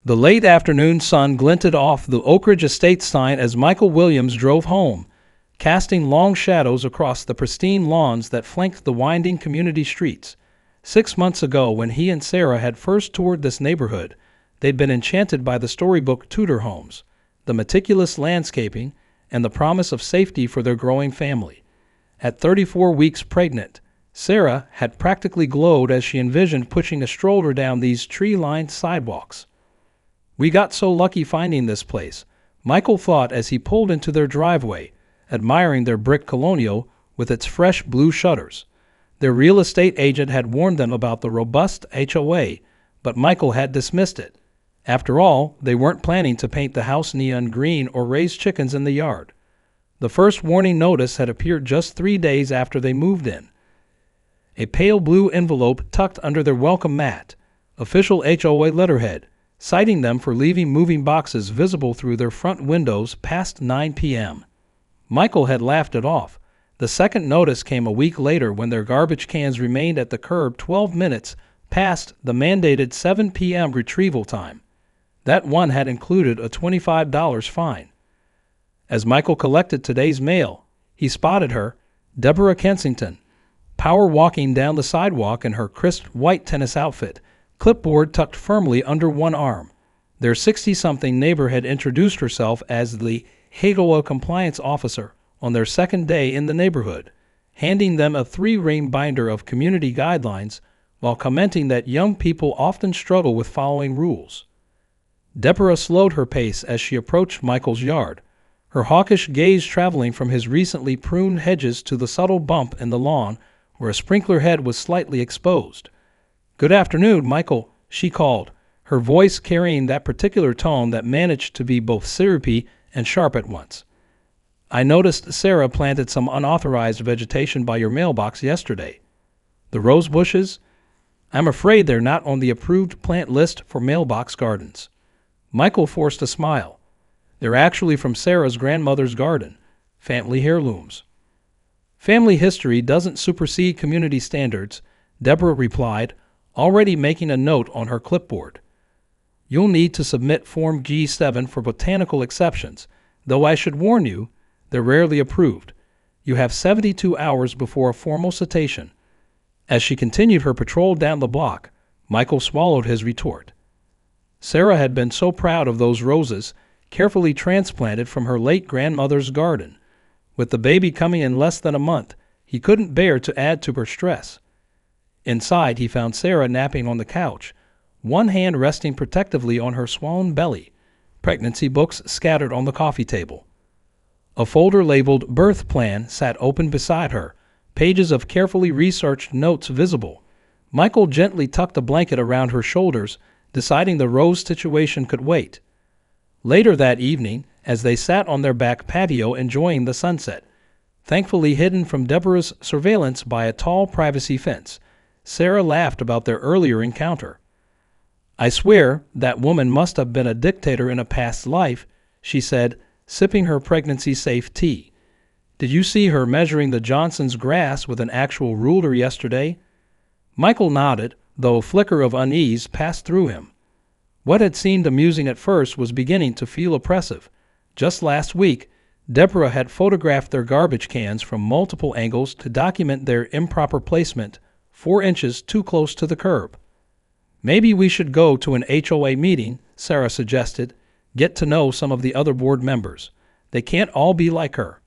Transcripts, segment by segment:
The late afternoon sun glinted off the Oak Ridge Estate sign as Michael Williams drove home, casting long shadows across the pristine lawns that flanked the winding community streets. 6 months ago, when he and Sarah had first toured this neighborhood, they'd been enchanted by the storybook Tudor homes, the meticulous landscaping, and the promise of safety for their growing family. At 34 weeks pregnant, Sarah had practically glowed as she envisioned pushing a stroller down these tree-lined sidewalks. "We got so lucky finding this place," Michael thought as he pulled into their driveway, admiring their brick colonial with its fresh blue shutters. Their real estate agent had warned them about the robust HOA, but Michael had dismissed it. After all, they weren't planning to paint the house neon green or raise chickens in the yard. The first warning notice had appeared just 3 days after they moved in. A pale blue envelope tucked under their welcome mat, official HOA letterhead, citing them for leaving moving boxes visible through their front windows past 9 p.m. Michael had laughed it off. The second notice came a week later when their garbage cans remained at the curb 12 minutes past the mandated 7 p.m. retrieval time. That one had included a $25 fine. As Michael collected today's mail, he spotted her, Deborah Kensington, power walking down the sidewalk in her crisp white tennis outfit, clipboard tucked firmly under one arm. Their 60-something neighbor had introduced herself as the HOA compliance officer on their second day in the neighborhood, handing them a 3-ring binder of community guidelines while commenting that young people often struggle with following rules. Deborah slowed her pace as she approached Michael's yard, her hawkish gaze traveling from his recently pruned hedges to the subtle bump in the lawn where a sprinkler head was slightly exposed. "Good afternoon, Michael," she called, her voice carrying that particular tone that managed to be both syrupy and sharp at once. "I noticed Sarah planted some unauthorized vegetation by your mailbox yesterday. The rose bushes? I'm afraid they're not on the approved plant list for mailbox gardens." Michael forced a smile. "They're actually from Sarah's grandmother's garden, family heirlooms." "Family history doesn't supersede community standards," Deborah replied, already making a note on her clipboard. "You'll need to submit Form G7 for botanical exceptions, though I should warn you, they're rarely approved. You have 72 hours before a formal citation." As she continued her patrol down the block, Michael swallowed his retort. Sarah had been so proud of those roses, carefully transplanted from her late grandmother's garden. With the baby coming in less than a month, he couldn't bear to add to her stress. Inside, he found Sarah napping on the couch, one hand resting protectively on her swollen belly, pregnancy books scattered on the coffee table. A folder labeled Birth Plan sat open beside her, pages of carefully researched notes visible. Michael gently tucked a blanket around her shoulders, deciding the rose situation could wait. Later that evening, as they sat on their back patio enjoying the sunset, thankfully hidden from Deborah's surveillance by a tall privacy fence, Sarah laughed about their earlier encounter. "I swear that woman must have been a dictator in a past life," she said, sipping her pregnancy-safe tea. "Did you see her measuring the Johnson's grass with an actual ruler yesterday?" Michael nodded, though a flicker of unease passed through him. What had seemed amusing at first was beginning to feel oppressive. Just last week, Deborah had photographed their garbage cans from multiple angles to document their improper placement, 4 inches too close to the curb. "Maybe we should go to an HOA meeting," Sarah suggested. "Get to know some of the other board members. They can't all be like her."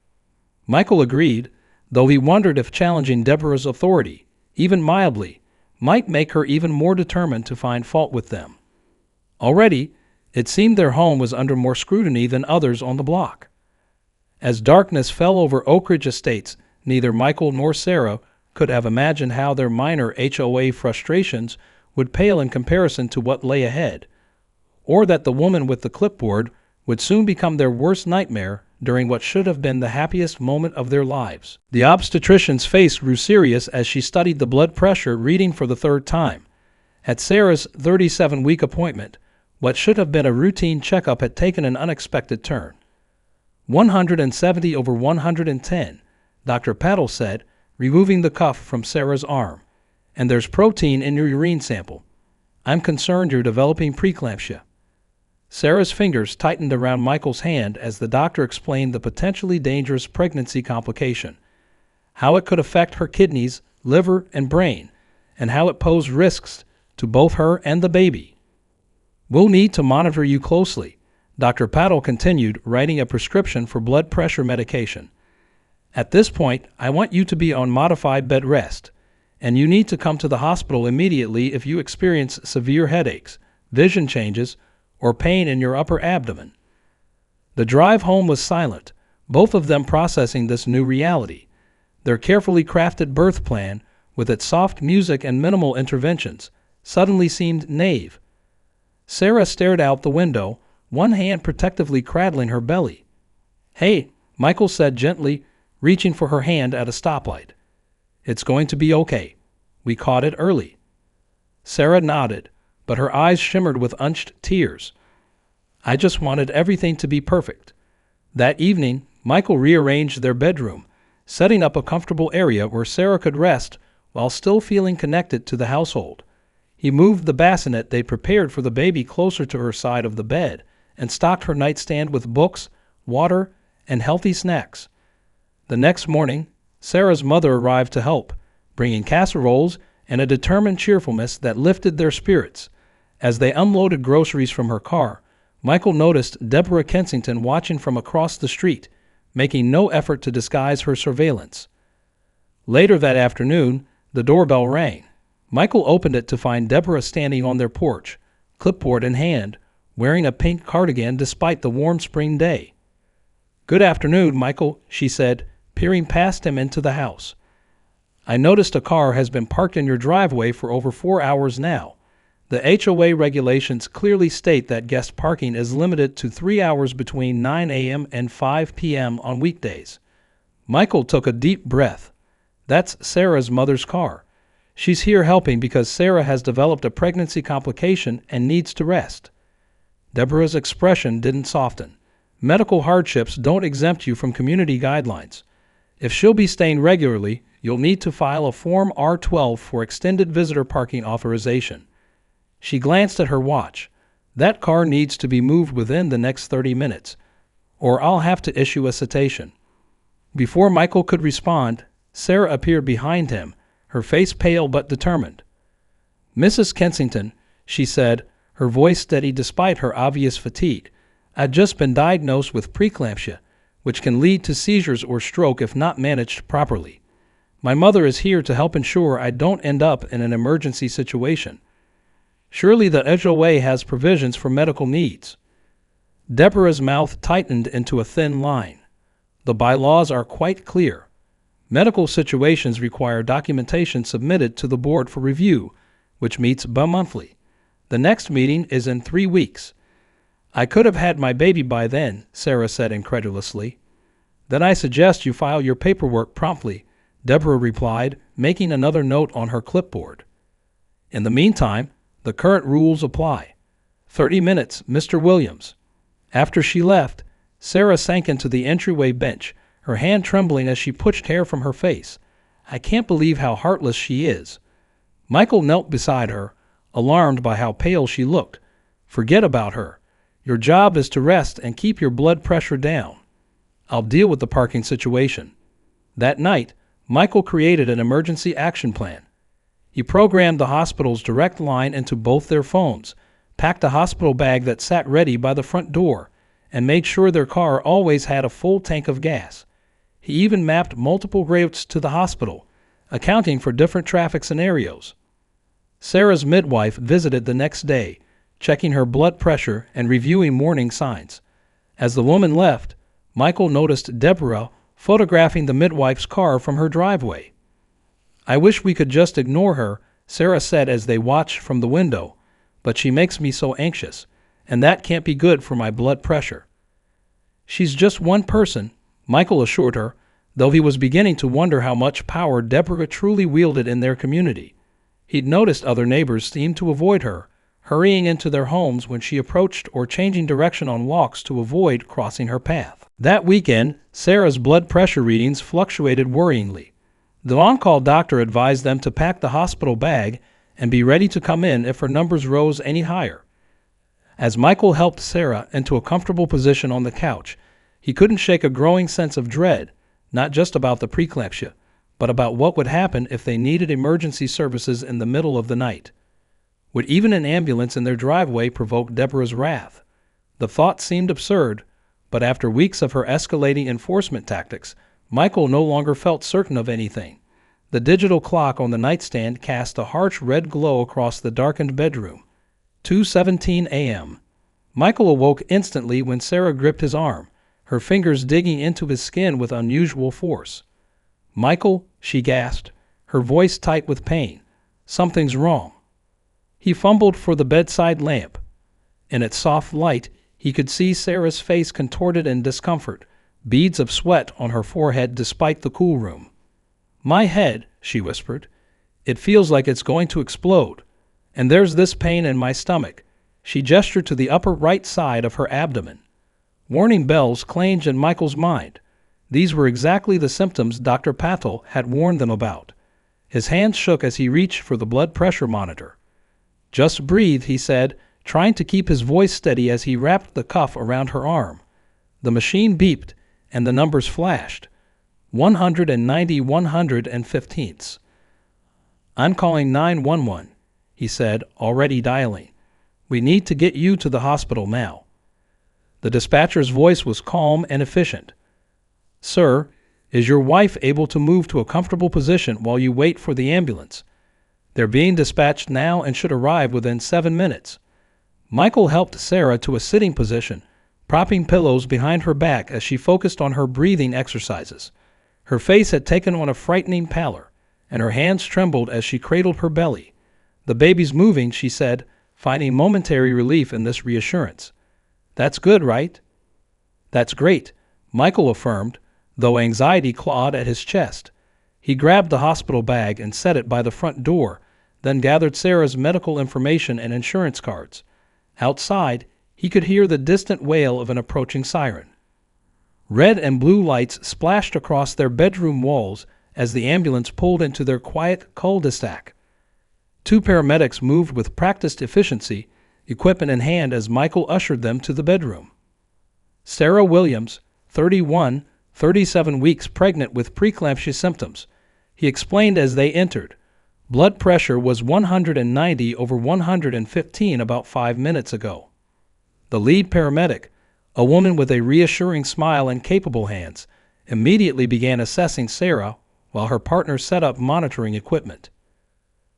Michael agreed, though he wondered if challenging Deborah's authority, even mildly, might make her even more determined to find fault with them. Already, it seemed their home was under more scrutiny than others on the block. As darkness fell over Oak Ridge Estates, neither Michael nor Sarah could have imagined how their minor HOA frustrations would pale in comparison to what lay ahead, or that the woman with the clipboard would soon become their worst nightmare during what should have been the happiest moment of their lives. The obstetrician's face grew serious as she studied the blood pressure reading for the 3rd time. At Sarah's 37-week appointment, what should have been a routine checkup had taken an unexpected turn. 170 over 110, Dr. Paddle said, removing the cuff from Sarah's arm. "And there's protein in your urine sample. I'm concerned you're developing preeclampsia." Sarah's fingers tightened around Michael's hand as the doctor explained the potentially dangerous pregnancy complication, how it could affect her kidneys, liver, and brain, and how it posed risks to both her and the baby. "We'll need to monitor you closely," Dr. Paddle continued, writing a prescription for blood pressure medication. "At this point, I want you to be on modified bed rest, and you need to come to the hospital immediately if you experience severe headaches, vision changes, or pain in your upper abdomen." The drive home was silent, both of them processing this new reality. Their carefully crafted birth plan, with its soft music and minimal interventions, suddenly seemed naive. Sarah stared out the window, one hand protectively cradling her belly. "Hey," Michael said gently, reaching for her hand at a stoplight. "It's going to be okay. We caught it early." Sarah nodded, but her eyes shimmered with unshed tears. "I just wanted everything to be perfect." That evening, Michael rearranged their bedroom, setting up a comfortable area where Sarah could rest while still feeling connected to the household. He moved the bassinet they'd prepared for the baby closer to her side of the bed and stocked her nightstand with books, water, and healthy snacks. The next morning, Sarah's mother arrived to help, bringing casseroles and a determined cheerfulness that lifted their spirits. As they unloaded groceries from her car, Michael noticed Deborah Kensington watching from across the street, making no effort to disguise her surveillance. Later that afternoon, the doorbell rang. Michael opened it to find Deborah standing on their porch, clipboard in hand, wearing a pink cardigan despite the warm spring day. "Good afternoon, Michael," she said, peering past him into the house. "I noticed a car has been parked in your driveway for over 4 hours now. The HOA regulations clearly state that guest parking is limited to 3 hours between 9 a.m. and 5 p.m. on weekdays." Michael took a deep breath. "That's Sarah's mother's car. She's here helping because Sarah has developed a pregnancy complication and needs to rest." Deborah's expression didn't soften. "Medical hardships don't exempt you from community guidelines. If she'll be staying regularly, you'll need to file a Form R-12 for extended visitor parking authorization." She glanced at her watch. "That car needs to be moved within the next 30 minutes, or I'll have to issue a citation." Before Michael could respond, Sarah appeared behind him, her face pale but determined. "Mrs. Kensington," she said, her voice steady despite her obvious fatigue, "I've just been diagnosed with preeclampsia, which can lead to seizures or stroke if not managed properly. My mother is here to help ensure I don't end up in an emergency situation. Surely the HOA has provisions for medical needs." Deborah's mouth tightened into a thin line. "The bylaws are quite clear. Medical situations require documentation submitted to the board for review, which meets bi-monthly. The next meeting is in 3 weeks. I could have had my baby by then," Sarah said incredulously. "Then I suggest you file your paperwork promptly," Deborah replied, making another note on her clipboard. "In the meantime, the current rules apply. 30 minutes, Mr. Williams." After she left, Sarah sank into the entryway bench, her hand trembling as she pushed hair from her face. "I can't believe how heartless she is." Michael knelt beside her, alarmed by how pale she looked. "Forget about her. Your job is to rest and keep your blood pressure down. I'll deal with the parking situation." That night, Michael created an emergency action plan. He programmed the hospital's direct line into both their phones, packed a hospital bag that sat ready by the front door, and made sure their car always had a full tank of gas. He even mapped multiple routes to the hospital, accounting for different traffic scenarios. Sarah's midwife visited the next day, checking her blood pressure and reviewing warning signs. As the woman left, Michael noticed Deborah photographing the midwife's car from her driveway. "I wish we could just ignore her," Sarah said as they watched from the window, "but she makes me so anxious, and that can't be good for my blood pressure." "She's just one person," Michael assured her, though he was beginning to wonder how much power Deborah truly wielded in their community. He'd noticed other neighbors seemed to avoid her, hurrying into their homes when she approached or changing direction on walks to avoid crossing her path. That weekend, Sarah's blood pressure readings fluctuated worryingly. The on-call doctor advised them to pack the hospital bag and be ready to come in if her numbers rose any higher. As Michael helped Sarah into a comfortable position on the couch, he couldn't shake a growing sense of dread, not just about the preeclampsia, but about what would happen if they needed emergency services in the middle of the night. Would even an ambulance in their driveway provoke Deborah's wrath? The thought seemed absurd, but after weeks of her escalating enforcement tactics, Michael no longer felt certain of anything. The digital clock on the nightstand cast a harsh red glow across the darkened bedroom. 2:17 a.m. Michael awoke instantly when Sarah gripped his arm, her fingers digging into his skin with unusual force. "Michael," she gasped, her voice tight with pain. "Something's wrong." He fumbled for the bedside lamp. In its soft light, he could see Sarah's face contorted in discomfort, beads of sweat on her forehead despite the cool room. "My head," she whispered. "It feels like it's going to explode. And there's this pain in my stomach." She gestured to the upper right side of her abdomen. Warning bells clanged in Michael's mind. These were exactly the symptoms Dr. Patel had warned them about. His hands shook as he reached for the blood pressure monitor. "Just breathe," he said, trying to keep his voice steady as he wrapped the cuff around her arm. The machine beeped, and the numbers flashed. 190 115ths. "I'm calling 911, he said, already dialing. "We need to get you to the hospital now." The dispatcher's voice was calm and efficient. "Sir, is your wife able to move to a comfortable position while you wait for the ambulance? They're being dispatched now and should arrive within 7 minutes. Michael helped Sarah to a sitting position, propping pillows behind her back as she focused on her breathing exercises. Her face had taken on a frightening pallor, and her hands trembled as she cradled her belly. "The baby's moving," she said, finding momentary relief in this reassurance. "That's good, right?" "That's great," Michael affirmed, though anxiety clawed at his chest. He grabbed the hospital bag and set it by the front door, then gathered Sarah's medical information and insurance cards. Outside, he could hear the distant wail of an approaching siren. Red and blue lights splashed across their bedroom walls as the ambulance pulled into their quiet cul-de-sac. 2 paramedics moved with practiced efficiency, equipment in hand as Michael ushered them to the bedroom. Sarah Williams, 31, 37 weeks pregnant with preeclampsia symptoms, he explained as they entered. Blood pressure was 190 over 115 about 5 minutes ago. The lead paramedic, a woman with a reassuring smile and capable hands, immediately began assessing Sarah while her partner set up monitoring equipment.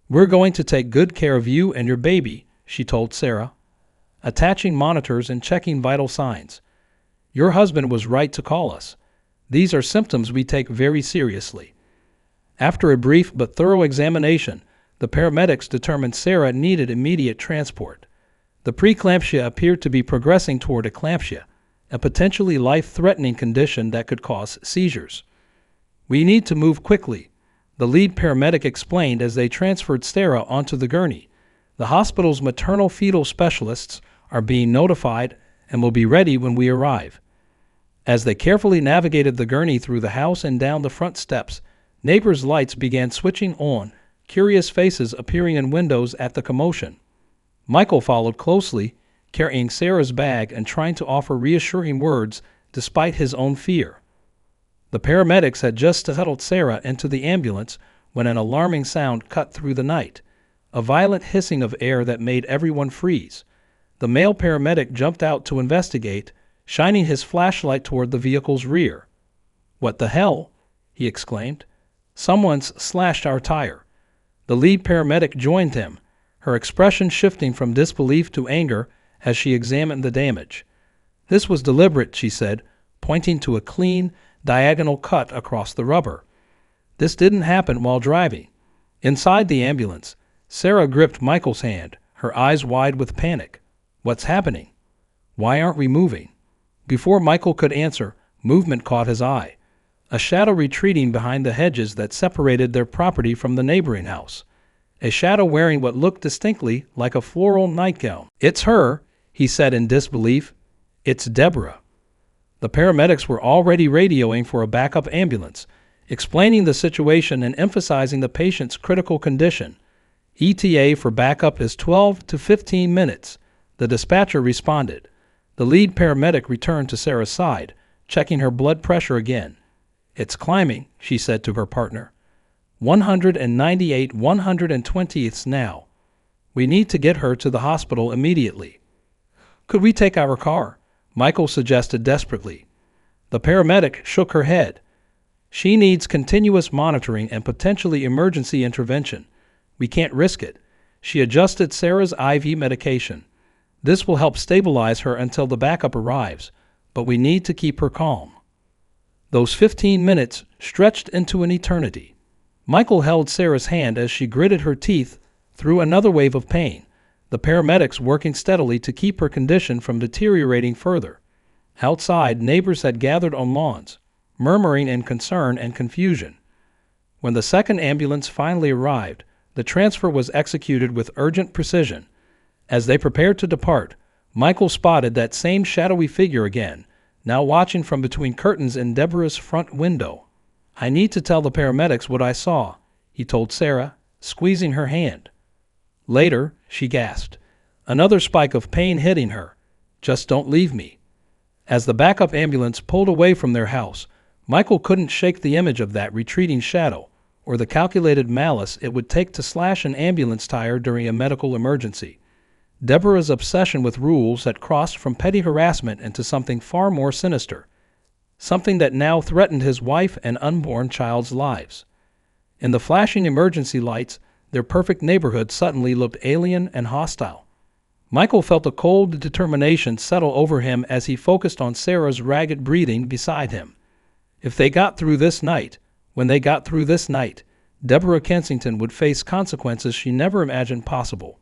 "We're going to take good care of you and your baby," she told Sarah, attaching monitors and checking vital signs. "Your husband was right to call us. These are symptoms we take very seriously." After a brief but thorough examination, the paramedics determined Sarah needed immediate transport. The preeclampsia appeared to be progressing toward eclampsia, a potentially life-threatening condition that could cause seizures. "We need to move quickly," the lead paramedic explained as they transferred Sarah onto the gurney. "The hospital's maternal-fetal specialists are being notified and will be ready when we arrive." As they carefully navigated the gurney through the house and down the front steps, neighbors' lights began switching on, curious faces appearing in windows at the commotion. Michael followed closely, carrying Sarah's bag and trying to offer reassuring words despite his own fear. The paramedics had just settled Sarah into the ambulance when an alarming sound cut through the night, a violent hissing of air that made everyone freeze. The male paramedic jumped out to investigate, shining his flashlight toward the vehicle's rear. "What the hell?" he exclaimed. "Someone's slashed our tire." The lead paramedic joined him, her expression shifting from disbelief to anger as she examined the damage. "This was deliberate," she said, pointing to a clean, diagonal cut across the rubber. "This didn't happen while driving." Inside the ambulance, Sarah gripped Michael's hand, her eyes wide with panic. "What's happening? Why aren't we moving?" Before Michael could answer, movement caught his eye. A shadow retreating behind the hedges that separated their property from the neighboring house. A shadow wearing what looked distinctly like a floral nightgown. "It's her," he said in disbelief. "It's Deborah." The paramedics were already radioing for a backup ambulance, explaining the situation and emphasizing the patient's critical condition. ETA for backup is 12 to 15 minutes. The dispatcher responded. The lead paramedic returned to Sarah's side, checking her blood pressure again. "It's climbing," she said to her partner. 198 120ths now. "We need to get her to the hospital immediately." "Could we take our car?" Michael suggested desperately. The paramedic shook her head. "She needs continuous monitoring and potentially emergency intervention. We can't risk it." She adjusted Sarah's IV medication. "This will help stabilize her until the backup arrives, but we need to keep her calm." Those 15 minutes stretched into an eternity. Michael held Sarah's hand as she gritted her teeth through another wave of pain, the paramedics working steadily to keep her condition from deteriorating further. Outside, neighbors had gathered on lawns, murmuring in concern and confusion. When the second ambulance finally arrived, the transfer was executed with urgent precision. As they prepared to depart, Michael spotted that same shadowy figure again, now watching from between curtains in Deborah's front window. "I need to tell the paramedics what I saw," he told Sarah, squeezing her hand. "Later," she gasped, another spike of pain hitting her. "Just don't leave me." As the backup ambulance pulled away from their house, Michael couldn't shake the image of that retreating shadow, or the calculated malice it would take to slash an ambulance tire during a medical emergency. Deborah's obsession with rules had crossed from petty harassment into something far more sinister, something that now threatened his wife and unborn child's lives. In the flashing emergency lights, their perfect neighborhood suddenly looked alien and hostile. Michael felt a cold determination settle over him as he focused on Sarah's ragged breathing beside him. If they got through this night, when they got through this night, Deborah Kensington would face consequences she never imagined possible.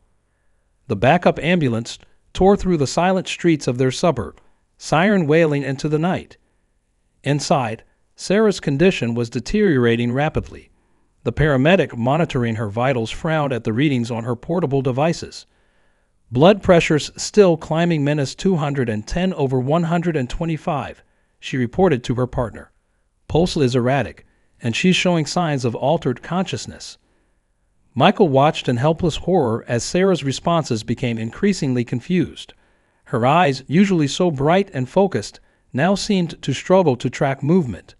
The backup ambulance tore through the silent streets of their suburb, siren wailing into the night. Inside, Sarah's condition was deteriorating rapidly. The paramedic monitoring her vitals frowned at the readings on her portable devices. "Blood pressure's still climbing -210 over 125, she reported to her partner. "Pulse is erratic, and she's showing signs of altered consciousness." Michael watched in helpless horror as Sarah's responses became increasingly confused. Her eyes, usually so bright and focused, now seemed to struggle to track movement.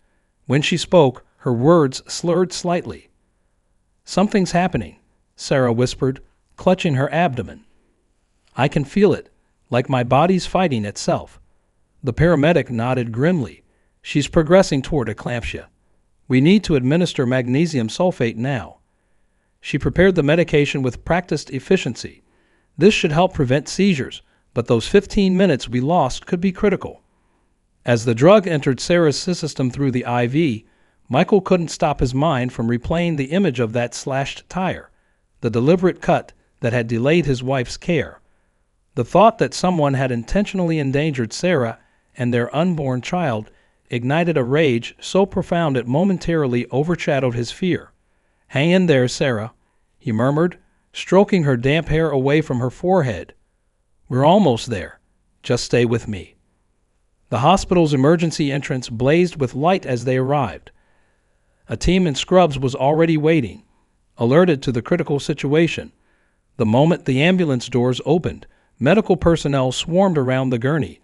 When she spoke, her words slurred slightly. "Something's happening," Sarah whispered, clutching her abdomen. "I can feel it, like my body's fighting itself." The paramedic nodded grimly. "She's progressing toward eclampsia. We need to administer magnesium sulfate now." She prepared the medication with practiced efficiency. This should help prevent seizures, but those 15 minutes we lost could be critical. As the drug entered Sarah's system through the IV, Michael couldn't stop his mind from replaying the image of that slashed tire, the deliberate cut that had delayed his wife's care. The thought that someone had intentionally endangered Sarah and their unborn child ignited a rage so profound it momentarily overshadowed his fear. "Hang in there, Sarah," he murmured, stroking her damp hair away from her forehead. "We're almost there. Just stay with me." The hospital's emergency entrance blazed with light as they arrived. A team in scrubs was already waiting, alerted to the critical situation. The moment the ambulance doors opened, medical personnel swarmed around the gurney.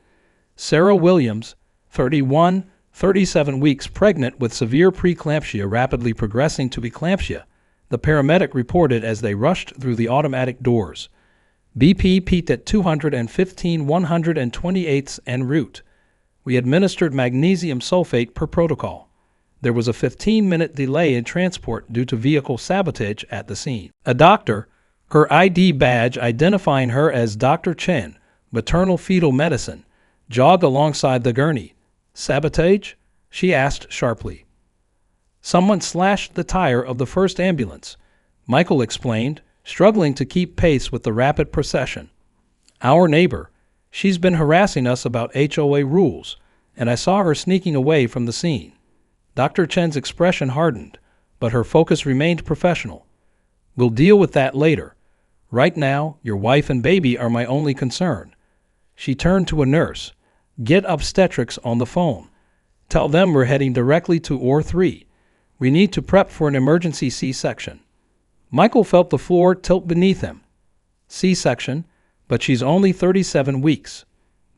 Sarah Williams, 31, 37 weeks pregnant with severe preeclampsia rapidly progressing to eclampsia, the paramedic reported as they rushed through the automatic doors. BP peaked at 215 128ths en route. We administered magnesium sulfate per protocol. There was a 15-minute delay in transport due to vehicle sabotage at the scene. A doctor, her ID badge identifying her as Dr. Chen, maternal fetal medicine, jogged alongside the gurney. "Sabotage?" she asked sharply. "Someone slashed the tire of the first ambulance," Michael explained, struggling to keep pace with the rapid procession. "Our neighbor. She's been harassing us about HOA rules, and I saw her sneaking away from the scene." Dr. Chen's expression hardened, but her focus remained professional. "We'll deal with that later. Right now, your wife and baby are my only concern." She turned to a nurse. "Get obstetrics on the phone. Tell them we're heading directly to OR 3. We need to prep for an emergency C-section." Michael felt the floor tilt beneath him. C-section? but she's only 37 weeks.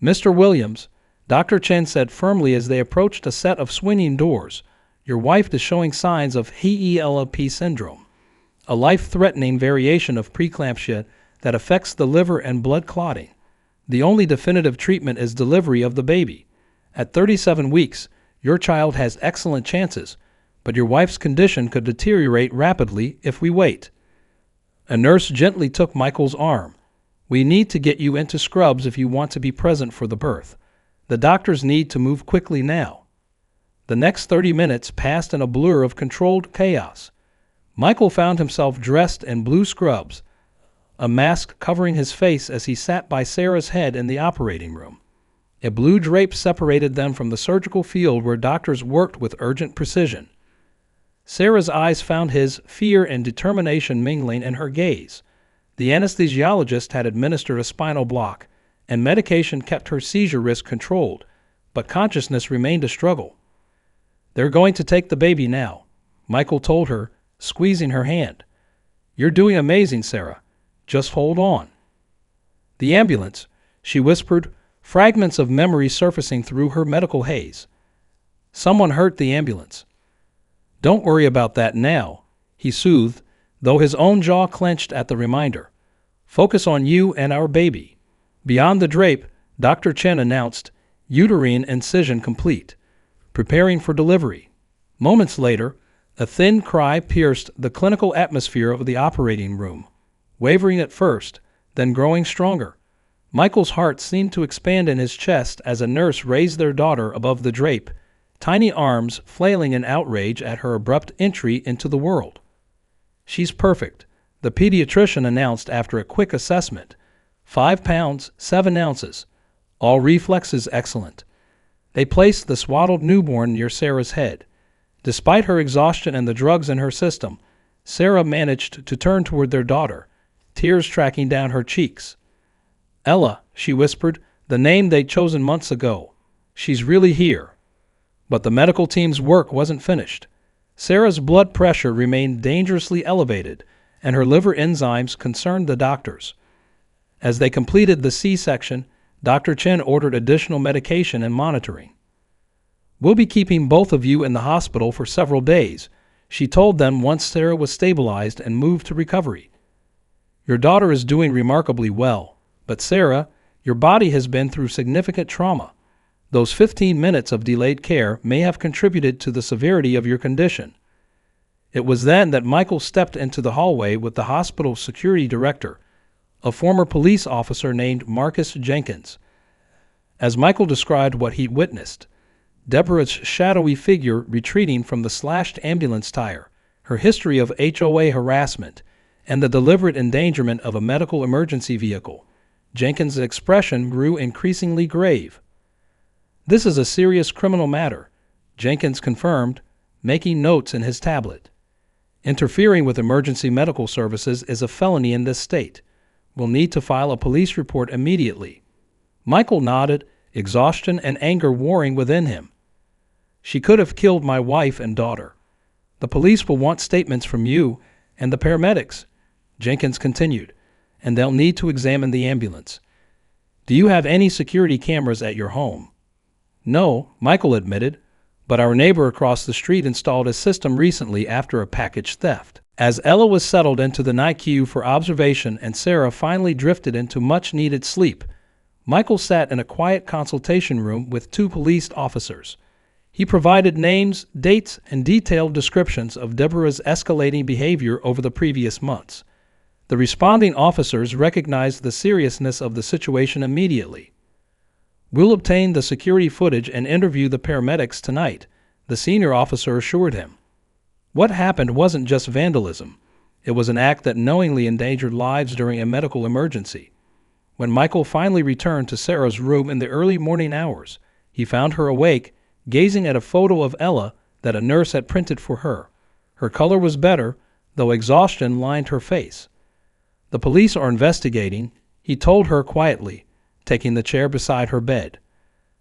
Mr. Williams, Dr. Chen said firmly as they approached a set of swinging doors, your wife is showing signs of HELLP syndrome, a life-threatening variation of preeclampsia that affects the liver and blood clotting. The only definitive treatment is delivery of the baby. At 37 weeks, your child has excellent chances, but your wife's condition could deteriorate rapidly if we wait. A nurse gently took Michael's arm. We need to get you into scrubs if you want to be present for the birth. The doctors need to move quickly now. The next 30 minutes passed in a blur of controlled chaos. Michael found himself dressed in blue scrubs, a mask covering his face as he sat by Sarah's head in the operating room. A blue drape separated them from the surgical field where doctors worked with urgent precision. Sarah's eyes found his, fear and determination mingling in her gaze. The anesthesiologist had administered a spinal block, and medication kept her seizure risk controlled, but consciousness remained a struggle. They're going to take the baby now, Michael told her, squeezing her hand. You're doing amazing, Sarah. Just hold on. The ambulance, she whispered, fragments of memory surfacing through her medical haze. Someone hurt the ambulance. Don't worry about that now, he soothed, though his own jaw clenched at the reminder. Focus on you and our baby. Beyond the drape, Dr. Chen announced, uterine incision complete, preparing for delivery. Moments later, a thin cry pierced the clinical atmosphere of the operating room, wavering at first, then growing stronger. Michael's heart seemed to expand in his chest as a nurse raised their daughter above the drape, tiny arms flailing in outrage at her abrupt entry into the world. She's perfect, the pediatrician announced after a quick assessment. 5 pounds, 7 ounces. All reflexes excellent. They placed the swaddled newborn near Sarah's head. Despite her exhaustion and the drugs in her system, Sarah managed to turn toward their daughter, tears tracking down her cheeks. Ella, she whispered, the name they'd chosen months ago. She's really here. But the medical team's work wasn't finished. Sarah's blood pressure remained dangerously elevated, and her liver enzymes concerned the doctors. As they completed the C-section, Dr. Chen ordered additional medication and monitoring. We'll be keeping both of you in the hospital for several days, she told them once Sarah was stabilized and moved to recovery. Your daughter is doing remarkably well, but Sarah, your body has been through significant trauma. Those 15 minutes of delayed care may have contributed to the severity of your condition. It was then that Michael stepped into the hallway with the hospital's security director, a former police officer named Marcus Jenkins. As Michael described what he'd witnessed, Deborah's shadowy figure retreating from the slashed ambulance tire, her history of HOA harassment, and the deliberate endangerment of a medical emergency vehicle, Jenkins' expression grew increasingly grave. This is a serious criminal matter, Jenkins confirmed, making notes in his tablet. Interfering with emergency medical services is a felony in this state. We'll need to file a police report immediately. Michael nodded, exhaustion and anger warring within him. She could have killed my wife and daughter. The police will want statements from you and the paramedics, Jenkins continued, and they'll need to examine the ambulance. Do you have any security cameras at your home? No, Michael admitted, but our neighbor across the street installed a system recently after a package theft. As Ella was settled into the NICU for observation and Sarah finally drifted into much-needed sleep, Michael sat in a quiet consultation room with 2 police officers. He provided names, dates, and detailed descriptions of Deborah's escalating behavior over the previous months. The responding officers recognized the seriousness of the situation immediately. We'll obtain the security footage and interview the paramedics tonight, the senior officer assured him. What happened wasn't just vandalism. It was an act that knowingly endangered lives during a medical emergency. When Michael finally returned to Sarah's room in the early morning hours, he found her awake, gazing at a photo of Ella that a nurse had printed for her. Her color was better, though exhaustion lined her face. The police are investigating, he told her quietly, taking the chair beside her bed.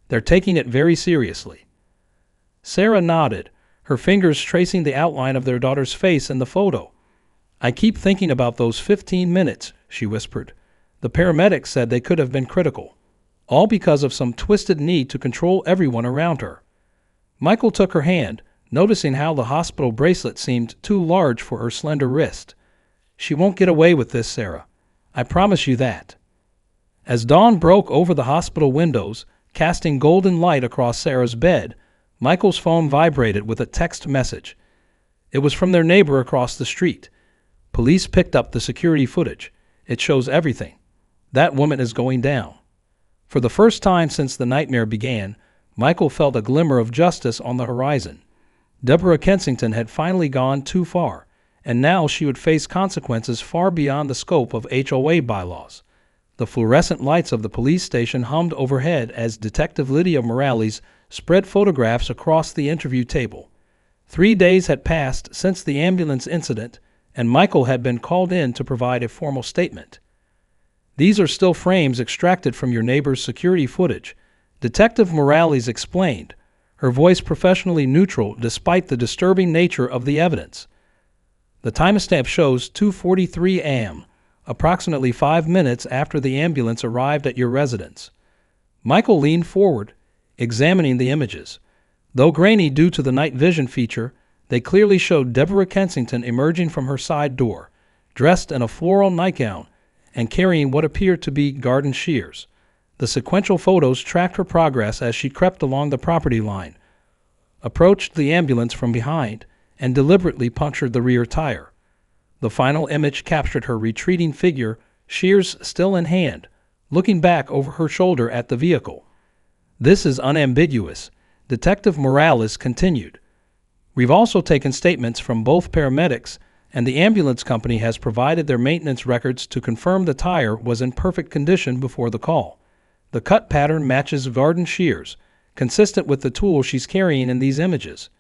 They're taking it very seriously. Sarah nodded, her fingers tracing the outline of their daughter's face in the photo. I keep thinking about those 15 minutes, she whispered. The paramedics said they could have been critical, all because of some twisted need to control everyone around her. Michael took her hand, noticing how the hospital bracelet seemed too large for her slender wrist. "She won't get away with this, Sarah. I promise you that." As dawn broke over the hospital windows, casting golden light across Sarah's bed, Michael's phone vibrated with a text message. It was from their neighbor across the street. Police picked up the security footage. It shows everything. That woman is going down. For the first time since the nightmare began, Michael felt a glimmer of justice on the horizon. Deborah Kensington had finally gone too far, and now she would face consequences far beyond the scope of HOA bylaws. The fluorescent lights of the police station hummed overhead as Detective Lydia Morales spread photographs across the interview table. 3 days had passed since the ambulance incident, and Michael had been called in to provide a formal statement. "These are still frames extracted from your neighbor's security footage," Detective Morales explained, her voice professionally neutral despite the disturbing nature of the evidence. "The timestamp shows 2:43 a.m., approximately 5 minutes after the ambulance arrived at your residence." Michael leaned forward, examining the images. Though grainy due to the night vision feature, they clearly showed Deborah Kensington emerging from her side door, dressed in a floral nightgown and carrying what appeared to be garden shears. The sequential photos tracked her progress as she crept along the property line, approached the ambulance from behind, and deliberately punctured the rear tire. The final image captured her retreating figure, shears still in hand, looking back over her shoulder at the vehicle. "This is unambiguous," Detective Morales continued. "We've also taken statements from both paramedics, and the ambulance company has provided their maintenance records to confirm the tire was in perfect condition before the call. The cut pattern matches garden shears, consistent with the tool she's carrying in these images."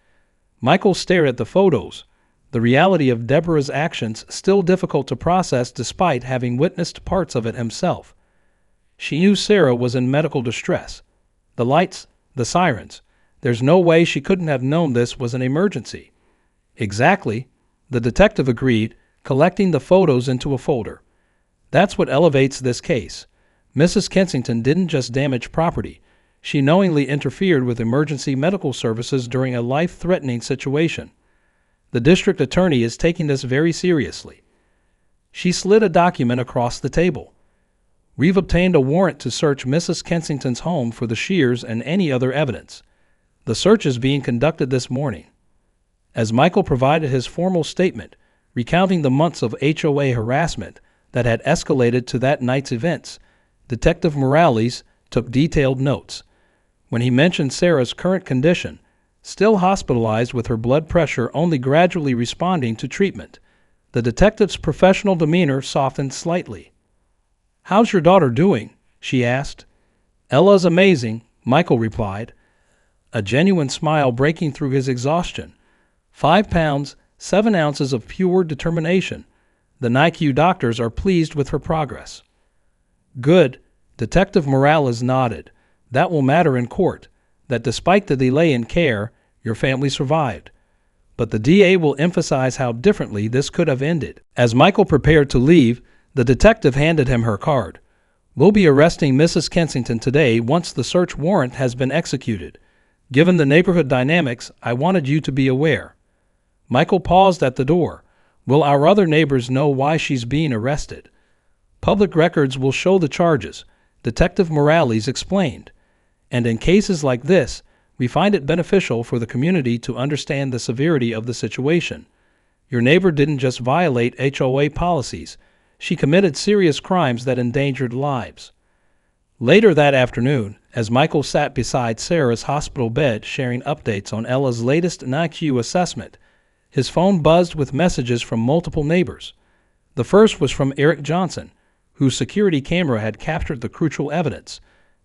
Michael stared at the photos, the reality of Deborah's actions still difficult to process despite having witnessed parts of it himself. She knew Sarah was in medical distress. The lights, the sirens. There's no way she couldn't have known this was an emergency. "Exactly," the detective agreed, collecting the photos into a folder. "That's what elevates this case. Mrs. Kensington didn't just damage property. She knowingly interfered with emergency medical services during a life-threatening situation. The district attorney is taking this very seriously." She slid a document across the table. "We've obtained a warrant to search Mrs. Kensington's home for the shears and any other evidence. The search is being conducted this morning." As Michael provided his formal statement, recounting the months of HOA harassment that had escalated to that night's events, Detective Morales took detailed notes. When he mentioned Sarah's current condition, still hospitalized with her blood pressure only gradually responding to treatment, the detective's professional demeanor softened slightly. "How's your daughter doing?" she asked. "Ella's amazing," Michael replied, a genuine smile breaking through his exhaustion. 5 pounds, 7 ounces of pure determination. The NICU doctors are pleased with her progress." "Good," Detective Morales nodded. "That will matter in court, that despite the delay in care, your family survived. But the DA will emphasize how differently this could have ended." As Michael prepared to leave, the detective handed him her card. "We'll be arresting Mrs. Kensington today once the search warrant has been executed. Given the neighborhood dynamics, I wanted you to be aware." Michael paused at the door. "Will our other neighbors know why she's being arrested?" "Public records will show the charges," Detective Morales explained. "And in cases like this, we find it beneficial for the community to understand the severity of the situation. Your neighbor didn't just violate HOA policies. She committed serious crimes that endangered lives." Later that afternoon, as Michael sat beside Sarah's hospital bed sharing updates on Ella's latest NICU assessment, his phone buzzed with messages from multiple neighbors. The first was from Eric Johnson, whose security camera had captured the crucial evidence.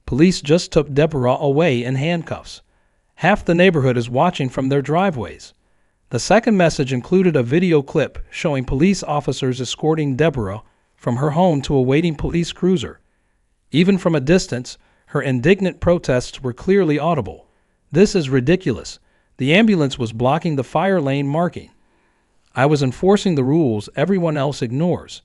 "Police just took Deborah away in handcuffs. Half the neighborhood is watching from their driveways." The second message included a video clip showing police officers escorting Deborah from her home to a waiting police cruiser. Even from a distance, her indignant protests were clearly audible. "This is ridiculous. The ambulance was blocking the fire lane marking. I was enforcing the rules everyone else ignores."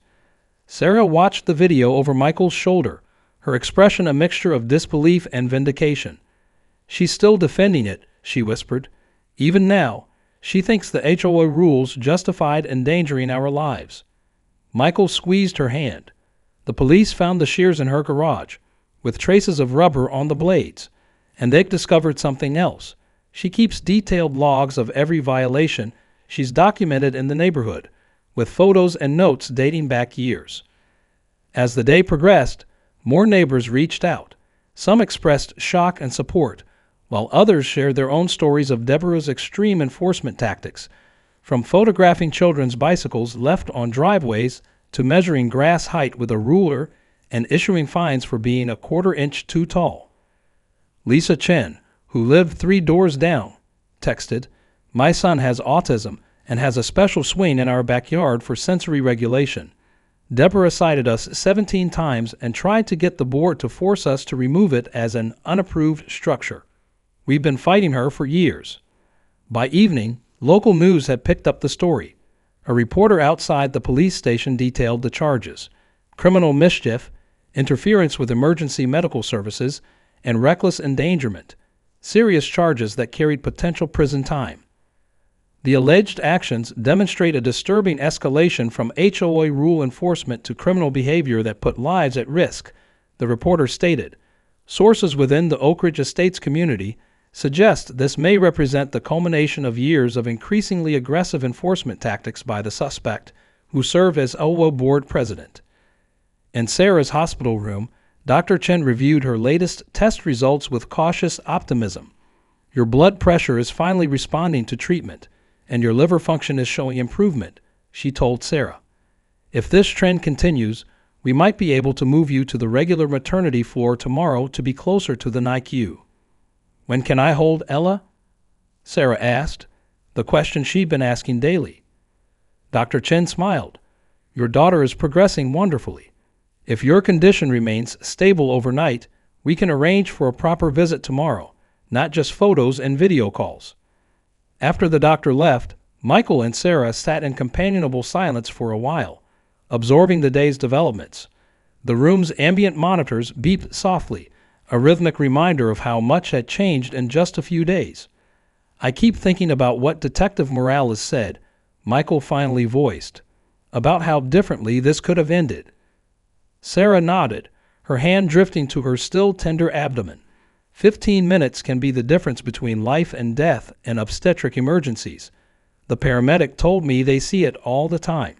Sarah watched the video over Michael's shoulder, her expression a mixture of disbelief and vindication. "She's still defending it," she whispered. "Even now, she thinks the HOA rules justified endangering our lives." Michael squeezed her hand. "The police found the shears in her garage, with traces of rubber on the blades, and they've discovered something else. She keeps detailed logs of every violation she's documented in the neighborhood, with photos and notes dating back years." As the day progressed, more neighbors reached out. Some expressed shock and support, while others shared their own stories of Deborah's extreme enforcement tactics, from photographing children's bicycles left on driveways to measuring grass height with a ruler and issuing fines for being a quarter-inch too tall. Lisa Chen, who lived 3 doors down, texted, "My son has autism and has a special swing in our backyard for sensory regulation. Deborah cited us 17 times and tried to get the board to force us to remove it as an unapproved structure. We've been fighting her for years." By evening, local news had picked up the story. A reporter outside the police station detailed the charges: criminal mischief, interference with emergency medical services, and reckless endangerment, serious charges that carried potential prison time. The alleged actions demonstrate a disturbing escalation from HOA rule enforcement to criminal behavior that put lives at risk, the reporter stated. Sources within the Oak Ridge Estates community suggest this may represent the culmination of years of increasingly aggressive enforcement tactics by the suspect, who served as HOA board president. In Sarah's hospital room, Dr. Chen reviewed her latest test results with cautious optimism. "Your blood pressure is finally responding to treatment, and your liver function is showing improvement," she told Sarah. "If this trend continues, we might be able to move you to the regular maternity floor tomorrow to be closer to the NICU." "When can I hold Ella?" Sarah asked, the question she'd been asking daily. Dr. Chen smiled. "Your daughter is progressing wonderfully. If your condition remains stable overnight, we can arrange for a proper visit tomorrow, not just photos and video calls." After the doctor left, Michael and Sarah sat in companionable silence for a while, absorbing the day's developments. The room's ambient monitors beeped softly, a rhythmic reminder of how much had changed in just a few days. "I keep thinking about what Detective Morales said," Michael finally voiced, "about how differently this could have ended." Sarah nodded, her hand drifting to her still tender abdomen. 15 minutes can be the difference between life and death in obstetric emergencies. The paramedic told me they see it all the time.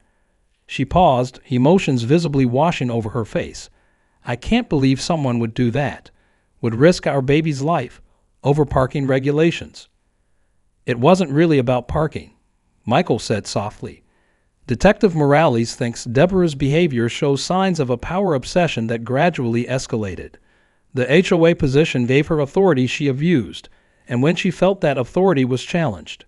She paused, emotions visibly washing over her face. "I can't believe someone would do that, would risk our baby's life over parking regulations." "It wasn't really about parking," Michael said softly. "Detective Morales thinks Deborah's behavior shows signs of a power obsession that gradually escalated. The HOA position gave her authority she abused, and when she felt that authority was challenged,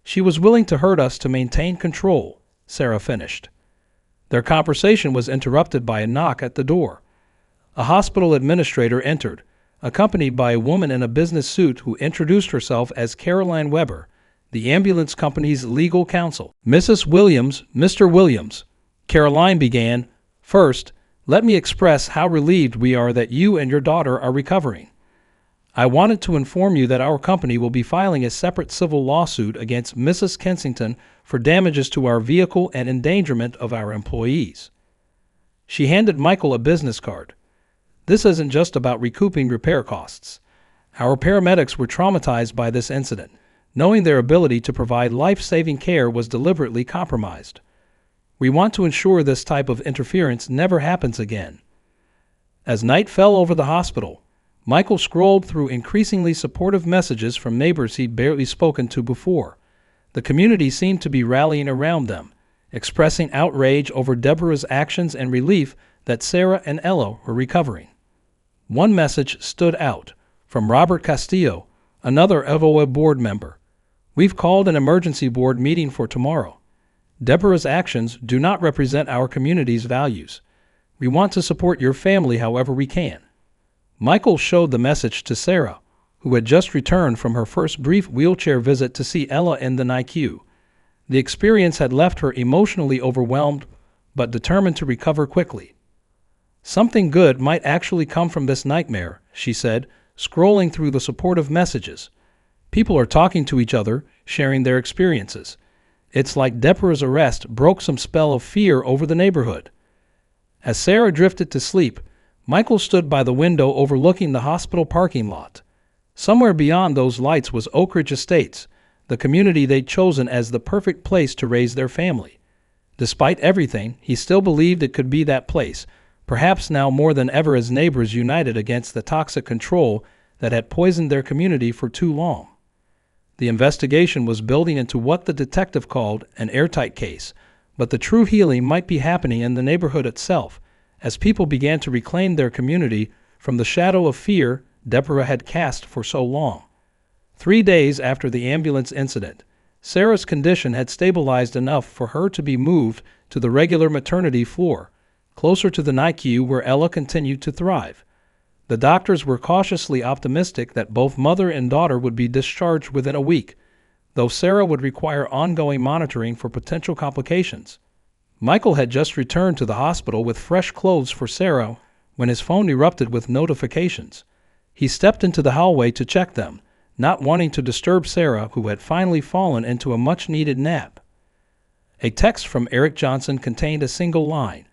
she was willing to hurt us to maintain control," Sarah finished. Their conversation was interrupted by a knock at the door. A hospital administrator entered, accompanied by a woman in a business suit who introduced herself as Caroline Weber, the ambulance company's legal counsel. "Mrs. Williams, Mr. Williams," Caroline began, "first, let me express how relieved we are that you and your daughter are recovering. I wanted to inform you that our company will be filing a separate civil lawsuit against Mrs. Kensington for damages to our vehicle and endangerment of our employees." She handed Michael a business card. "This isn't just about recouping repair costs. Our paramedics were traumatized by this incident, knowing their ability to provide life-saving care was deliberately compromised. We want to ensure this type of interference never happens again." As night fell over the hospital, Michael scrolled through increasingly supportive messages from neighbors he'd barely spoken to before. The community seemed to be rallying around them, expressing outrage over Deborah's actions and relief that Sarah and Ella were recovering. One message stood out, from Robert Castillo, another HOA board member. "We've called an emergency board meeting for tomorrow. Deborah's actions do not represent our community's values. We want to support your family however we can." Michael showed the message to Sarah, who had just returned from her first brief wheelchair visit to see Ella in the NICU. The experience had left her emotionally overwhelmed, but determined to recover quickly. "Something good might actually come from this nightmare," she said, scrolling through the supportive messages. People are talking to each other, sharing their experiences. It's like Deborah's arrest broke some spell of fear over the neighborhood. As Sarah drifted to sleep, Michael stood by the window overlooking the hospital parking lot. Somewhere beyond those lights was Oak Ridge Estates, the community they'd chosen as the perfect place to raise their family. Despite everything, he still believed it could be that place, perhaps now more than ever as neighbors united against the toxic control that had poisoned their community for too long. The investigation was building into what the detective called an airtight case, but the true healing might be happening in the neighborhood itself, as people began to reclaim their community from the shadow of fear Deborah had cast for so long. 3 days after the ambulance incident, Sarah's condition had stabilized enough for her to be moved to the regular maternity floor, closer to the NICU where Ella continued to thrive. The doctors were cautiously optimistic that both mother and daughter would be discharged within a week, though Sarah would require ongoing monitoring for potential complications. Michael had just returned to the hospital with fresh clothes for Sarah when his phone erupted with notifications. He stepped into the hallway to check them, not wanting to disturb Sarah, who had finally fallen into a much-needed nap. A text from Eric Johnson contained a single line: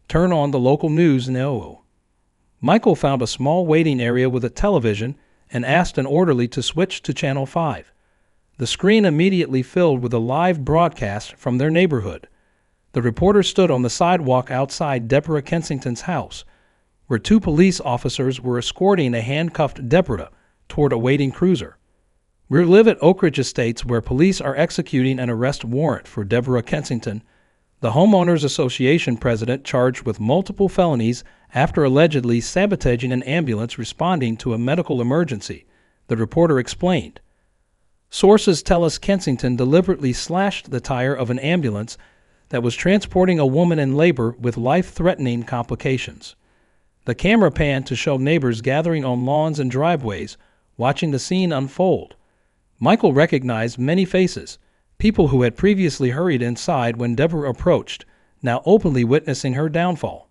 "Turn on the local news now." Michael found a small waiting area with a television and asked an orderly to switch to Channel 5. The screen immediately filled with a live broadcast from their neighborhood. The reporter stood on the sidewalk outside Deborah Kensington's house, where 2 police officers were escorting a handcuffed Deborah toward a waiting cruiser. "We live at Oak Ridge Estates, where police are executing an arrest warrant for Deborah Kensington, the Homeowners Association president charged with multiple felonies after allegedly sabotaging an ambulance responding to a medical emergency," the reporter explained. Sources tell us Kensington deliberately slashed the tire of an ambulance that was transporting a woman in labor with life-threatening complications. The camera panned to show neighbors gathering on lawns and driveways, watching the scene unfold. Michael recognized many faces, people who had previously hurried inside when Deborah approached, now openly witnessing her downfall.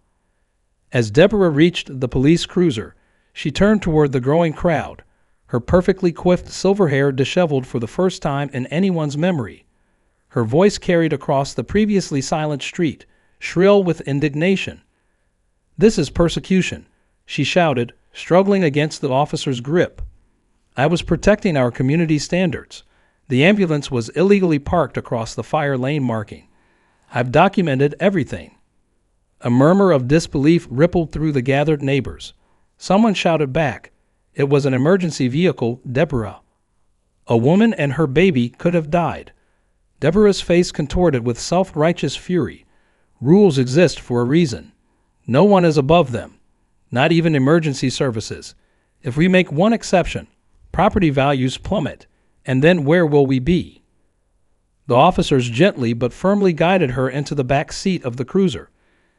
As Deborah reached the police cruiser, she turned toward the growing crowd, her perfectly coiffed silver hair disheveled for the first time in anyone's memory. Her voice carried across the previously silent street, shrill with indignation. "This is persecution," she shouted, struggling against the officer's grip. "I was protecting our community standards. The ambulance was illegally parked across the fire lane marking. I've documented everything." A murmur of disbelief rippled through the gathered neighbors. Someone shouted back, "It was an emergency vehicle, Deborah." A woman and her baby could have died. Deborah's face contorted with self-righteous fury. "Rules exist for a reason. No one is above them, not even emergency services. If we make one exception, property values plummet, and then where will we be?" The officers gently but firmly guided her into the back seat of the cruiser.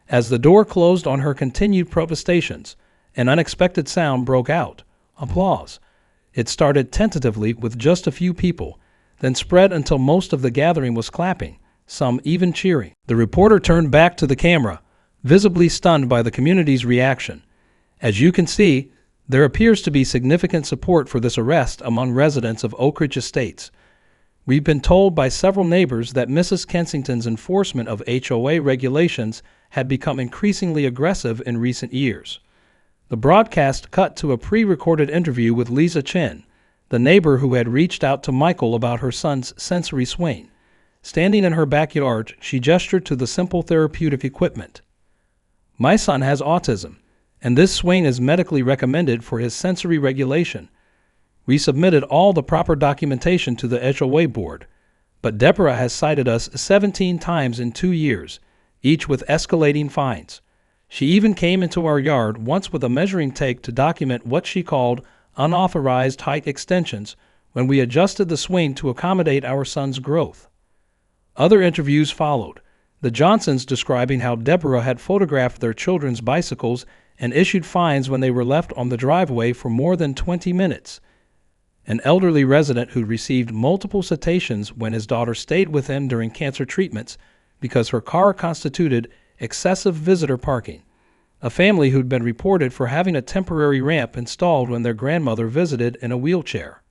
As the door closed on her continued protestations, an unexpected sound broke out: applause. It started tentatively with just a few people, then spread until most of the gathering was clapping, some even cheering. The reporter turned back to the camera, visibly stunned by the community's reaction. "As you can see, there appears to be significant support for this arrest among residents of Oak Ridge Estates. We've been told by several neighbors that Mrs. Kensington's enforcement of HOA regulations had become increasingly aggressive in recent years." The broadcast cut to a pre-recorded interview with Lisa Chen, the neighbor who had reached out to Michael about her son's sensory swing. Standing in her backyard, she gestured to the simple therapeutic equipment. "My son has autism, and this swing is medically recommended for his sensory regulation. We submitted all the proper documentation to the HOA board, but Deborah has cited us 17 times in 2 years, each with escalating fines. She even came into our yard once with a measuring tape to document what she called unauthorized height extensions when we adjusted the swing to accommodate our son's growth." Other interviews followed, the Johnsons describing how Deborah had photographed their children's bicycles and issued fines when they were left on the driveway for more than 20 minutes. An elderly resident who received multiple citations when his daughter stayed with him during cancer treatments because her car constituted excessive visitor parking, a family who'd been reported for having a temporary ramp installed when their grandmother visited in a wheelchair.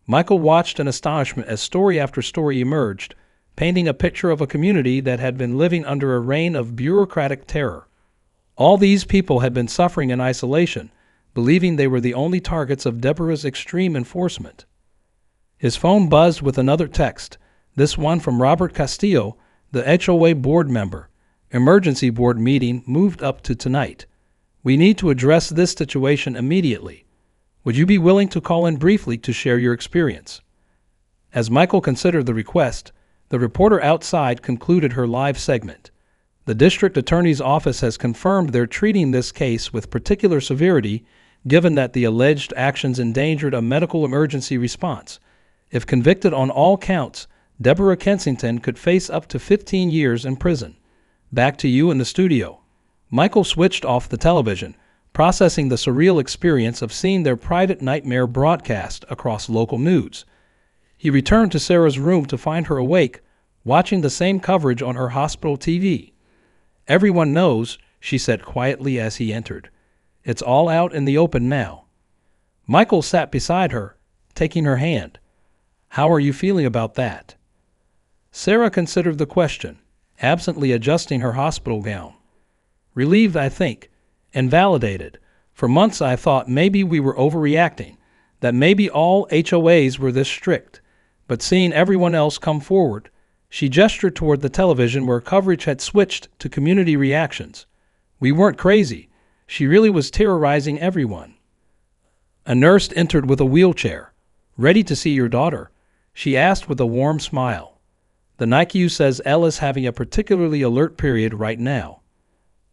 Michael watched in astonishment as story after story emerged, painting a picture of a community that had been living under a reign of bureaucratic terror. All these people had been suffering in isolation, believing they were the only targets of Deborah's extreme enforcement. His phone buzzed with another text, this one from Robert Castillo, the HOA board member. Emergency board meeting moved up to tonight. We need to address this situation immediately. Would you be willing to call in briefly to share your experience? As Michael considered the request, the reporter outside concluded her live segment. The district attorney's office has confirmed they're treating this case with particular severity, given that the alleged actions endangered a medical emergency response. If convicted on all counts, Deborah Kensington could face up to 15 years in prison. Back to you in the studio. Michael switched off the television, processing the surreal experience of seeing their private nightmare broadcast across local news. He returned to Sarah's room to find her awake, watching the same coverage on her hospital TV. Everyone knows, she said quietly as he entered. It's all out in the open now. Michael sat beside her, taking her hand. How are you feeling about that? Sarah considered the question, absently adjusting her hospital gown. Relieved, I think, and validated. For months I thought maybe we were overreacting, that maybe all HOAs were this strict. But seeing everyone else come forward, she gestured toward the television where coverage had switched to community reactions. We weren't crazy. She really was terrorizing everyone. A nurse entered with a wheelchair. Ready to see your daughter, she asked with a warm smile. The NICU says Ella's having a particularly alert period right now.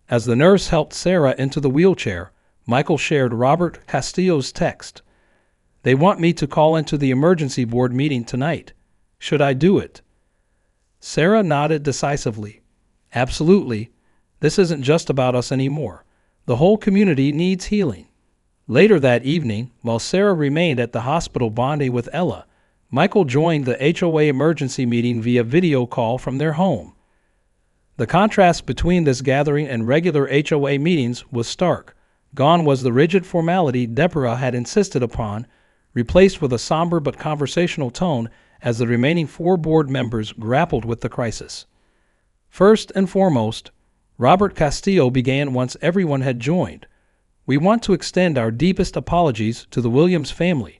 As the nurse helped Sarah into the wheelchair, Michael shared Robert Castillo's text. They want me to call into the emergency board meeting tonight. Should I do it? Sarah nodded decisively. Absolutely. This isn't just about us anymore. The whole community needs healing. Later that evening, while Sarah remained at the hospital bonding with Ella, Michael joined the HOA emergency meeting via video call from their home. The contrast between this gathering and regular HOA meetings was stark. Gone was the rigid formality Deborah had insisted upon, replaced with a somber but conversational tone as the remaining 4 board members grappled with the crisis. First and foremost, Robert Castillo began once everyone had joined. We want to extend our deepest apologies to the Williams family.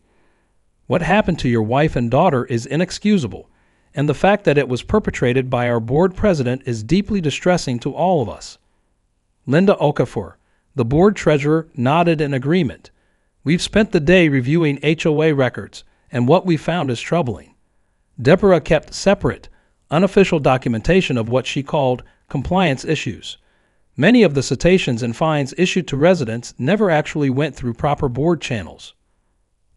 What happened to your wife and daughter is inexcusable, and the fact that it was perpetrated by our board president is deeply distressing to all of us. Linda Okafor, the board treasurer, nodded in agreement. We've spent the day reviewing HOA records, and what we found is troubling. Deborah kept separate, unofficial documentation of what she called compliance issues. Many of the citations and fines issued to residents never actually went through proper board channels.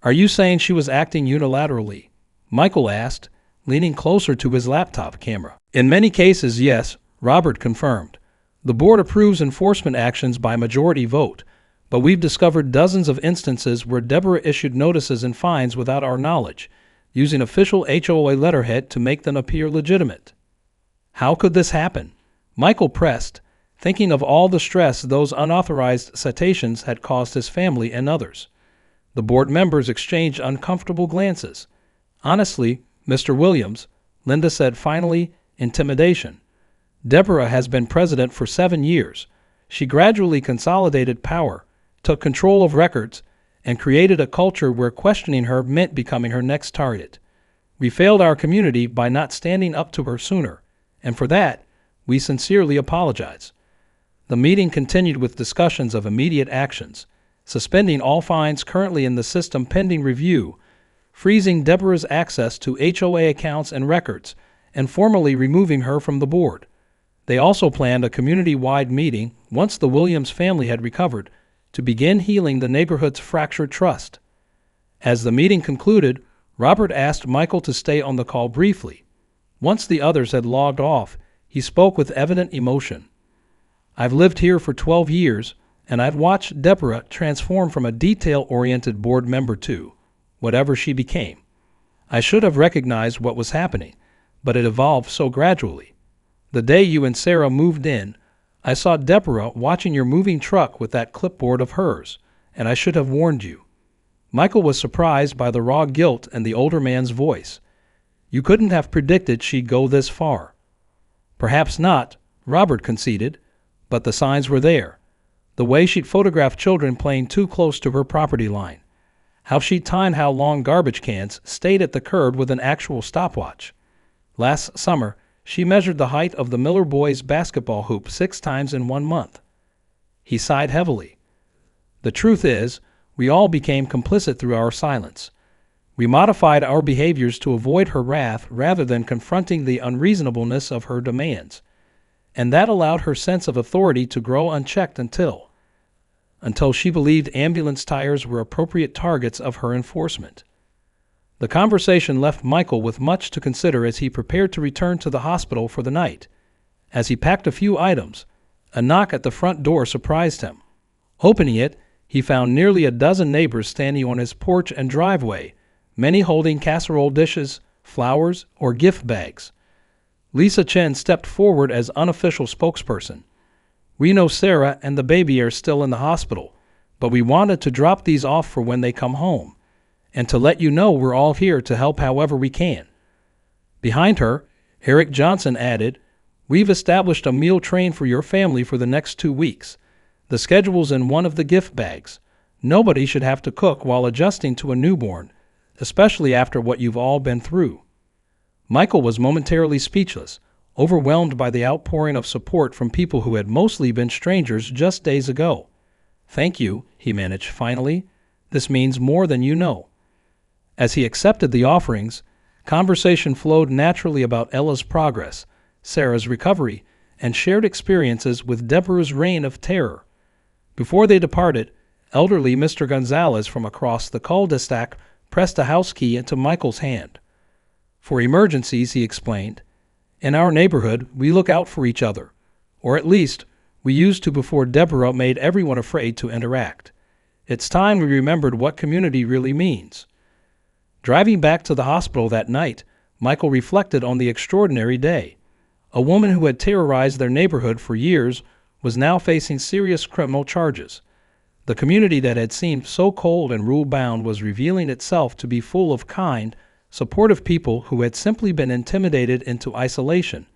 Are you saying she was acting unilaterally? Michael asked, leaning closer to his laptop camera. In many cases, yes, Robert confirmed. The board approves enforcement actions by majority vote, but we've discovered dozens of instances where Deborah issued notices and fines without our knowledge, using official HOA letterhead to make them appear legitimate. How could this happen? Michael pressed, thinking of all the stress those unauthorized citations had caused his family and others. The board members exchanged uncomfortable glances. Honestly, Mr. Williams, Linda said finally, intimidation. Deborah has been president for 7 years. She gradually consolidated power, took control of records, and created a culture where questioning her meant becoming her next target. We failed our community by not standing up to her sooner, and for that, we sincerely apologize. The meeting continued with discussions of immediate actions, suspending all fines currently in the system pending review, freezing Deborah's access to HOA accounts and records, and formally removing her from the board. They also planned a community-wide meeting, once the Williams family had recovered, to begin healing the neighborhood's fractured trust. As the meeting concluded, Robert asked Michael to stay on the call briefly. Once the others had logged off, he spoke with evident emotion. I've lived here for 12 years, and I've watched Deborah transform from a detail-oriented board member to whatever she became. I should have recognized what was happening, but it evolved so gradually. The day you and Sarah moved in, I saw Deborah watching your moving truck with that clipboard of hers, and I should have warned you." Michael was surprised by the raw guilt in the older man's voice. "You couldn't have predicted she'd go this far." "Perhaps not," Robert conceded, "but the signs were there. The way she'd photographed children playing too close to her property line. How she'd timed how long garbage cans stayed at the curb with an actual stopwatch. Last summer, she measured the height of the Miller boys' basketball hoop 6 times in 1 month." He sighed heavily. "The truth is, we all became complicit through our silence. We modified our behaviors to avoid her wrath rather than confronting the unreasonableness of her demands. And that allowed her sense of authority to grow unchecked until she believed ambulance tires were appropriate targets of her enforcement." The conversation left Michael with much to consider as he prepared to return to the hospital for the night. As he packed a few items, a knock at the front door surprised him. Opening it, he found nearly a dozen neighbors standing on his porch and driveway, many holding casserole dishes, flowers, or gift bags. Lisa Chen stepped forward as unofficial spokesperson. "We know Sarah and the baby are still in the hospital, but we wanted to drop these off for when they come home, and to let you know we're all here to help however we can." Behind her, Eric Johnson added, "We've established a meal train for your family for the next 2 weeks. The schedule's in one of the gift bags. Nobody should have to cook while adjusting to a newborn, especially after what you've all been through." Michael was momentarily speechless, overwhelmed by the outpouring of support from people who had mostly been strangers just days ago. "Thank you," he managed finally. "This means more than you know." As he accepted the offerings, conversation flowed naturally about Ella's progress, Sarah's recovery, and shared experiences with Deborah's reign of terror. Before they departed, elderly Mr. Gonzalez from across the cul-de-sac pressed a house key into Michael's hand. "For emergencies," he explained. "In our neighborhood, we look out for each other. Or at least, we used to before Deborah made everyone afraid to interact. It's time we remembered what community really means." Driving back to the hospital that night, Michael reflected on the extraordinary day. A woman who had terrorized their neighborhood for years was now facing serious criminal charges. The community that had seemed so cold and rule-bound was revealing itself to be full of kind, supportive people who had simply been intimidated into isolation.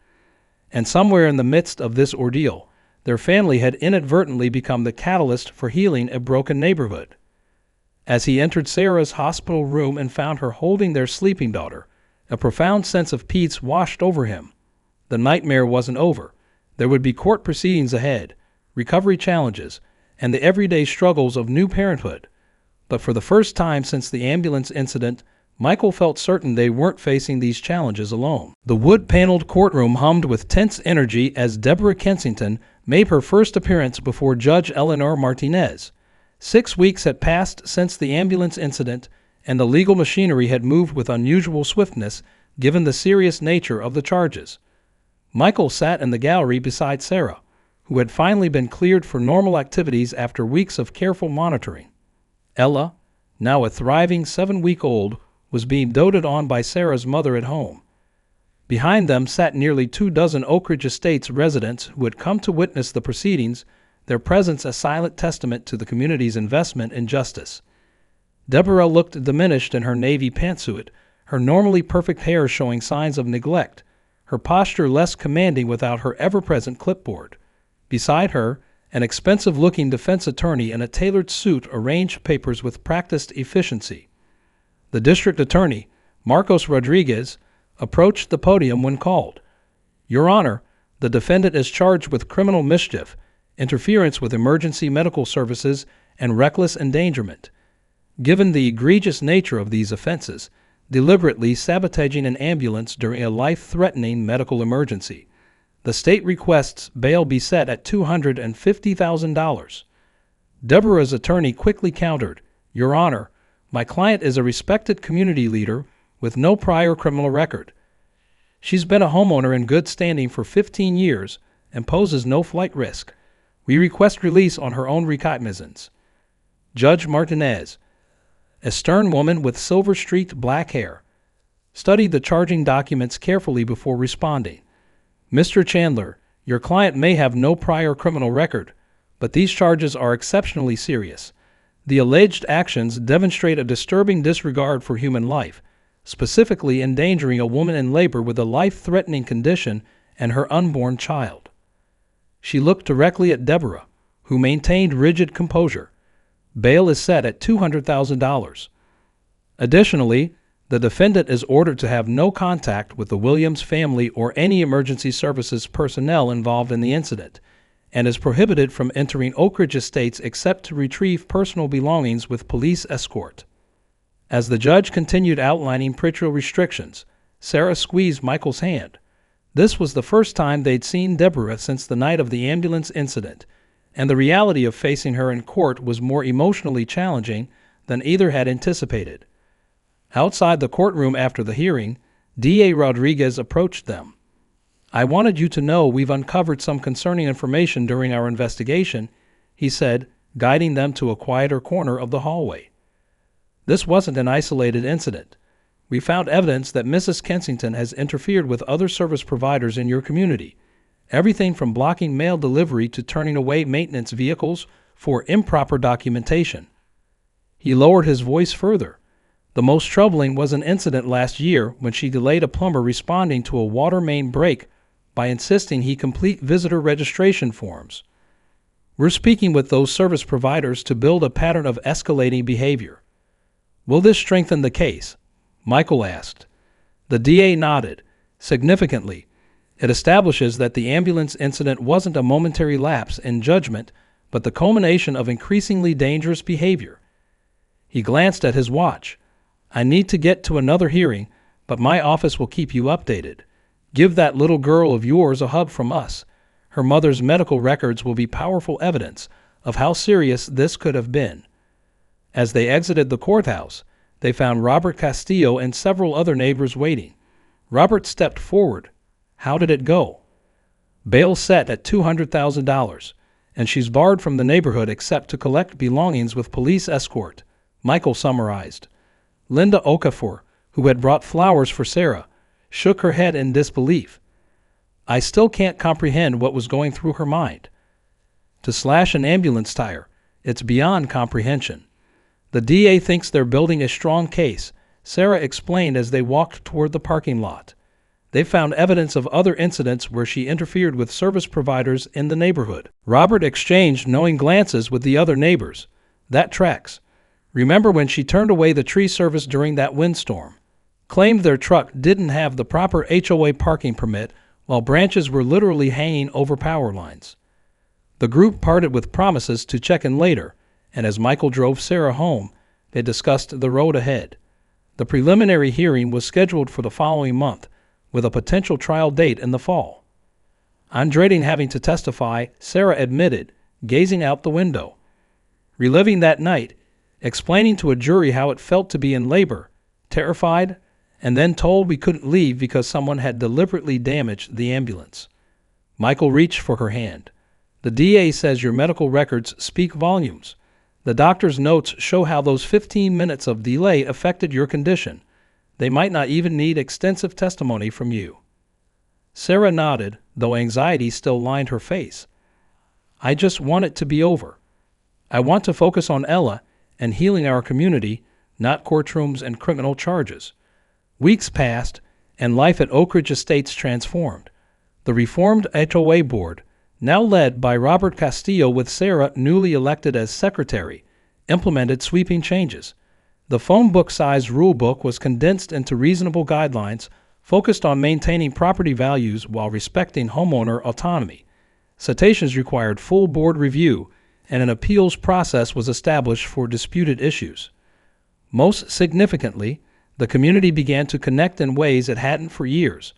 And somewhere in the midst of this ordeal, their family had inadvertently become the catalyst for healing a broken neighborhood. As he entered Sarah's hospital room and found her holding their sleeping daughter, a profound sense of peace washed over him. The nightmare wasn't over. There would be court proceedings ahead, recovery challenges, and the everyday struggles of new parenthood. But for the first time since the ambulance incident, Michael felt certain they weren't facing these challenges alone. The wood-paneled courtroom hummed with tense energy as Deborah Kensington made her first appearance before Judge Eleanor Martinez. 6 weeks had passed since the ambulance incident, and the legal machinery had moved with unusual swiftness given the serious nature of the charges. Michael sat in the gallery beside Sarah, who had finally been cleared for normal activities after weeks of careful monitoring. Ella, now a thriving 7-week-old, was being doted on by Sarah's mother at home. Behind them sat nearly 24 Oak Ridge Estates residents who had come to witness the proceedings, their presence a silent testament to the community's investment in justice. Deborah looked diminished in her navy pantsuit, her normally perfect hair showing signs of neglect, her posture less commanding without her ever-present clipboard. Beside her, an expensive-looking defense attorney in a tailored suit arranged papers with practiced efficiency. The district attorney, Marcos Rodriguez, approached the podium when called. "Your Honor, the defendant is charged with criminal mischief, interference with emergency medical services, and reckless endangerment. Given the egregious nature of these offenses, deliberately sabotaging an ambulance during a life-threatening medical emergency, the state requests bail be set at $250,000. Deborah's attorney quickly countered, "Your Honor, my client is a respected community leader with no prior criminal record. She's been a homeowner in good standing for 15 years and poses no flight risk. We request release on her own recognizance." Judge Martinez, a stern woman with silver-streaked black hair, studied the charging documents carefully before responding. "Mr. Chandler, Your client may have no prior criminal record, but these charges are exceptionally serious. The alleged actions demonstrate a disturbing disregard for human life, specifically endangering a woman in labor with a life-threatening condition and her unborn child." She looked directly at Deborah, who maintained rigid composure. Bail is set at $200,000. Additionally, the defendant is ordered to have no contact with the Williams family or any emergency services personnel involved in the incident, and is prohibited from entering Oak Ridge Estates except to retrieve personal belongings with police escort. As the judge continued outlining parental restrictions, Sarah squeezed Michael's hand. This was the first time they'd seen Deborah since the night of the ambulance incident, and the reality of facing her in court was more emotionally challenging than either had anticipated. Outside the courtroom after the hearing, DA Rodriguez approached them. "I wanted you to know we've uncovered some concerning information during our investigation," he said, guiding them to a quieter corner of the hallway. "This wasn't an isolated incident. We found evidence that Mrs. Kensington has interfered with other service providers in your community, everything from blocking mail delivery to turning away maintenance vehicles for improper documentation." He lowered his voice further. "The most troubling was an incident last year when she delayed a plumber responding to a water main break by insisting he complete visitor registration forms. We're speaking with those service providers to build a pattern of escalating behavior." "Will this strengthen the case?" Michael asked. The DA nodded. "Significantly. It establishes that the ambulance incident wasn't a momentary lapse in judgment, but the culmination of increasingly dangerous behavior." He glanced at his watch. "I need to get to another hearing, but my office will keep you updated. Give that little girl of yours a hug from us. Her mother's medical records will be powerful evidence of how serious this could have been." As they exited the courthouse, they found Robert Castillo and several other neighbors waiting. Robert stepped forward. "How did it go?" "Bail set at $200,000, and she's barred from the neighborhood except to collect belongings with police escort," Michael summarized. Linda Okafor, who had brought flowers for Sarah, shook her head in disbelief. "I still can't comprehend what was going through her mind." "To slash an ambulance tire, it's beyond comprehension." "The DA thinks they're building a strong case," Sarah explained as they walked toward the parking lot. "They found evidence of other incidents where she interfered with service providers in the neighborhood." Robert exchanged knowing glances with the other neighbors. "That tracks. Remember when she turned away the tree service during that windstorm? Claimed their truck didn't have the proper HOA parking permit while branches were literally hanging over power lines." The group parted with promises to check in later, and as Michael drove Sarah home, they discussed the road ahead. The preliminary hearing was scheduled for the following month, with a potential trial date in the fall. "I'm dreading having to testify," Sarah admitted, gazing out the window. Reliving that night, explaining to a jury how it felt to be in labor, terrified, and then told we couldn't leave because someone had deliberately damaged the ambulance. Michael reached for her hand. "The DA says your medical records speak volumes. The doctor's notes show how those 15 minutes of delay affected your condition. They might not even need extensive testimony from you." Sarah nodded, though anxiety still lined her face. "I just want it to be over. I want to focus on Ella and healing our community, not courtrooms and criminal charges." Weeks passed, and life at Oak Ridge Estates transformed. The reformed HOA board, now led by Robert Castillo with Sarah newly elected as secretary, implemented sweeping changes. The phone book-sized rule book was condensed into reasonable guidelines focused on maintaining property values while respecting homeowner autonomy. Citations required full board review, and an appeals process was established for disputed issues. Most significantly, the community began to connect in ways it hadn't for years.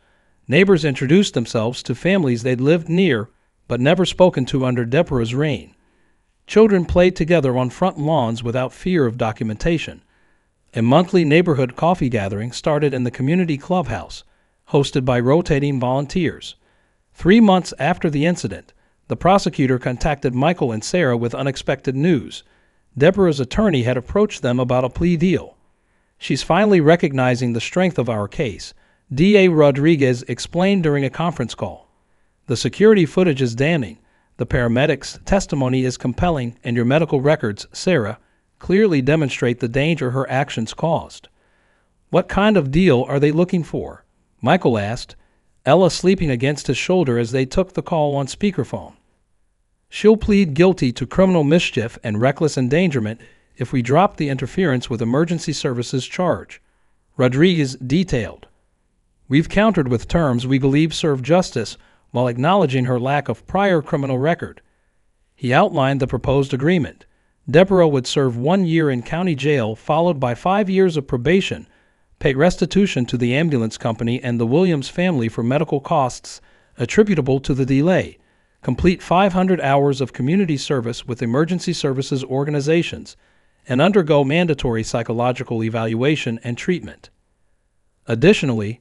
Neighbors introduced themselves to families they'd lived near but never spoken to under Deborah's reign. Children played together on front lawns without fear of documentation. A monthly neighborhood coffee gathering started in the community clubhouse, hosted by rotating volunteers. 3 months after the incident, the prosecutor contacted Michael and Sarah with unexpected news. Deborah's attorney had approached them about a plea deal. "She's finally recognizing the strength of our case," DA Rodriguez explained during a conference call. The security footage is damning, the paramedics' testimony is compelling, and your medical records, Sarah, clearly demonstrate the danger her actions caused. What kind of deal are they looking for? Michael asked, Ella sleeping against his shoulder as they took the call on speakerphone. She'll plead guilty to criminal mischief and reckless endangerment if we drop the interference with emergency services charge, Rodriguez detailed. We've countered with terms we believe serve justice while acknowledging her lack of prior criminal record. He outlined the proposed agreement. Deborah would serve 1 year in county jail followed by 5 years of probation, pay restitution to the ambulance company and the Williams family for medical costs attributable to the delay, complete 500 hours of community service with emergency services organizations, and undergo mandatory psychological evaluation and treatment. Additionally,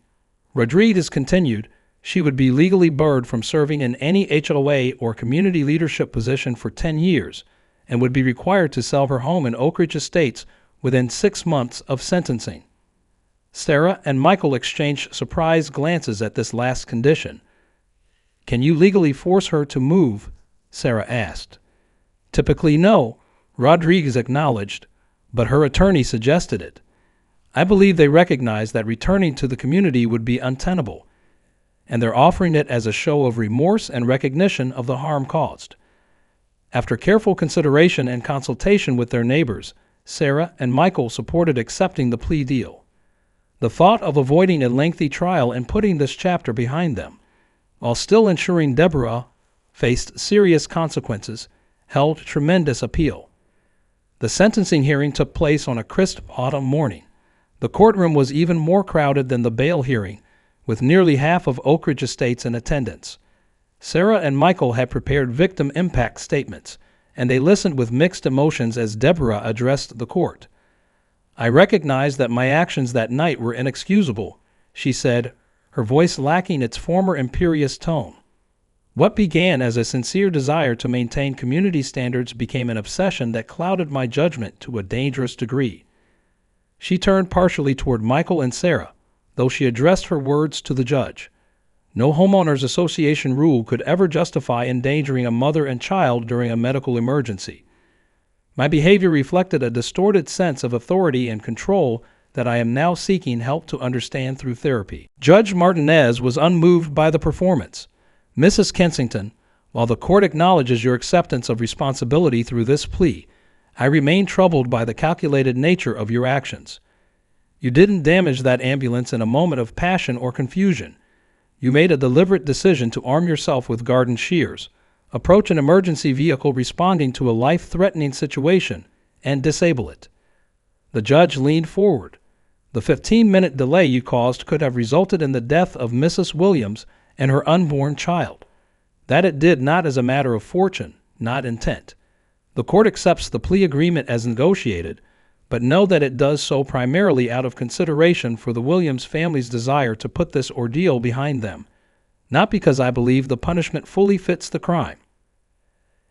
Rodriguez continued, she would be legally barred from serving in any HOA or community leadership position for 10 years and would be required to sell her home in Oak Ridge Estates within 6 months of sentencing. Sarah and Michael exchanged surprised glances at this last condition. Can you legally force her to move? Sarah asked. Typically no, Rodriguez acknowledged, but her attorney suggested it. I believe they recognize that returning to the community would be untenable, and they're offering it as a show of remorse and recognition of the harm caused. After careful consideration and consultation with their neighbors, Sarah and Michael supported accepting the plea deal. The thought of avoiding a lengthy trial and putting this chapter behind them, while still ensuring Deborah faced serious consequences, held tremendous appeal. The sentencing hearing took place on a crisp autumn morning. The courtroom was even more crowded than the bail hearing, with nearly half of Oak Ridge Estates in attendance. Sarah and Michael had prepared victim impact statements, and they listened with mixed emotions as Deborah addressed the court. I recognize that my actions that night were inexcusable, she said, her voice lacking its former imperious tone. What began as a sincere desire to maintain community standards became an obsession that clouded my judgment to a dangerous degree. She turned partially toward Michael and Sarah, though she addressed her words to the judge. No homeowners association rule could ever justify endangering a mother and child during a medical emergency. My behavior reflected a distorted sense of authority and control that I am now seeking help to understand through therapy. Judge Martinez was unmoved by the performance. Mrs. Kensington, while the court acknowledges your acceptance of responsibility through this plea, I remain troubled by the calculated nature of your actions. You didn't damage that ambulance in a moment of passion or confusion. You made a deliberate decision to arm yourself with garden shears, approach an emergency vehicle responding to a life-threatening situation, and disable it. The judge leaned forward. The 15-minute delay you caused could have resulted in the death of Mrs. Williams and her unborn child. That it did not as a matter of fortune, not intent. The court accepts the plea agreement as negotiated, but know that it does so primarily out of consideration for the Williams family's desire to put this ordeal behind them, not because I believe the punishment fully fits the crime.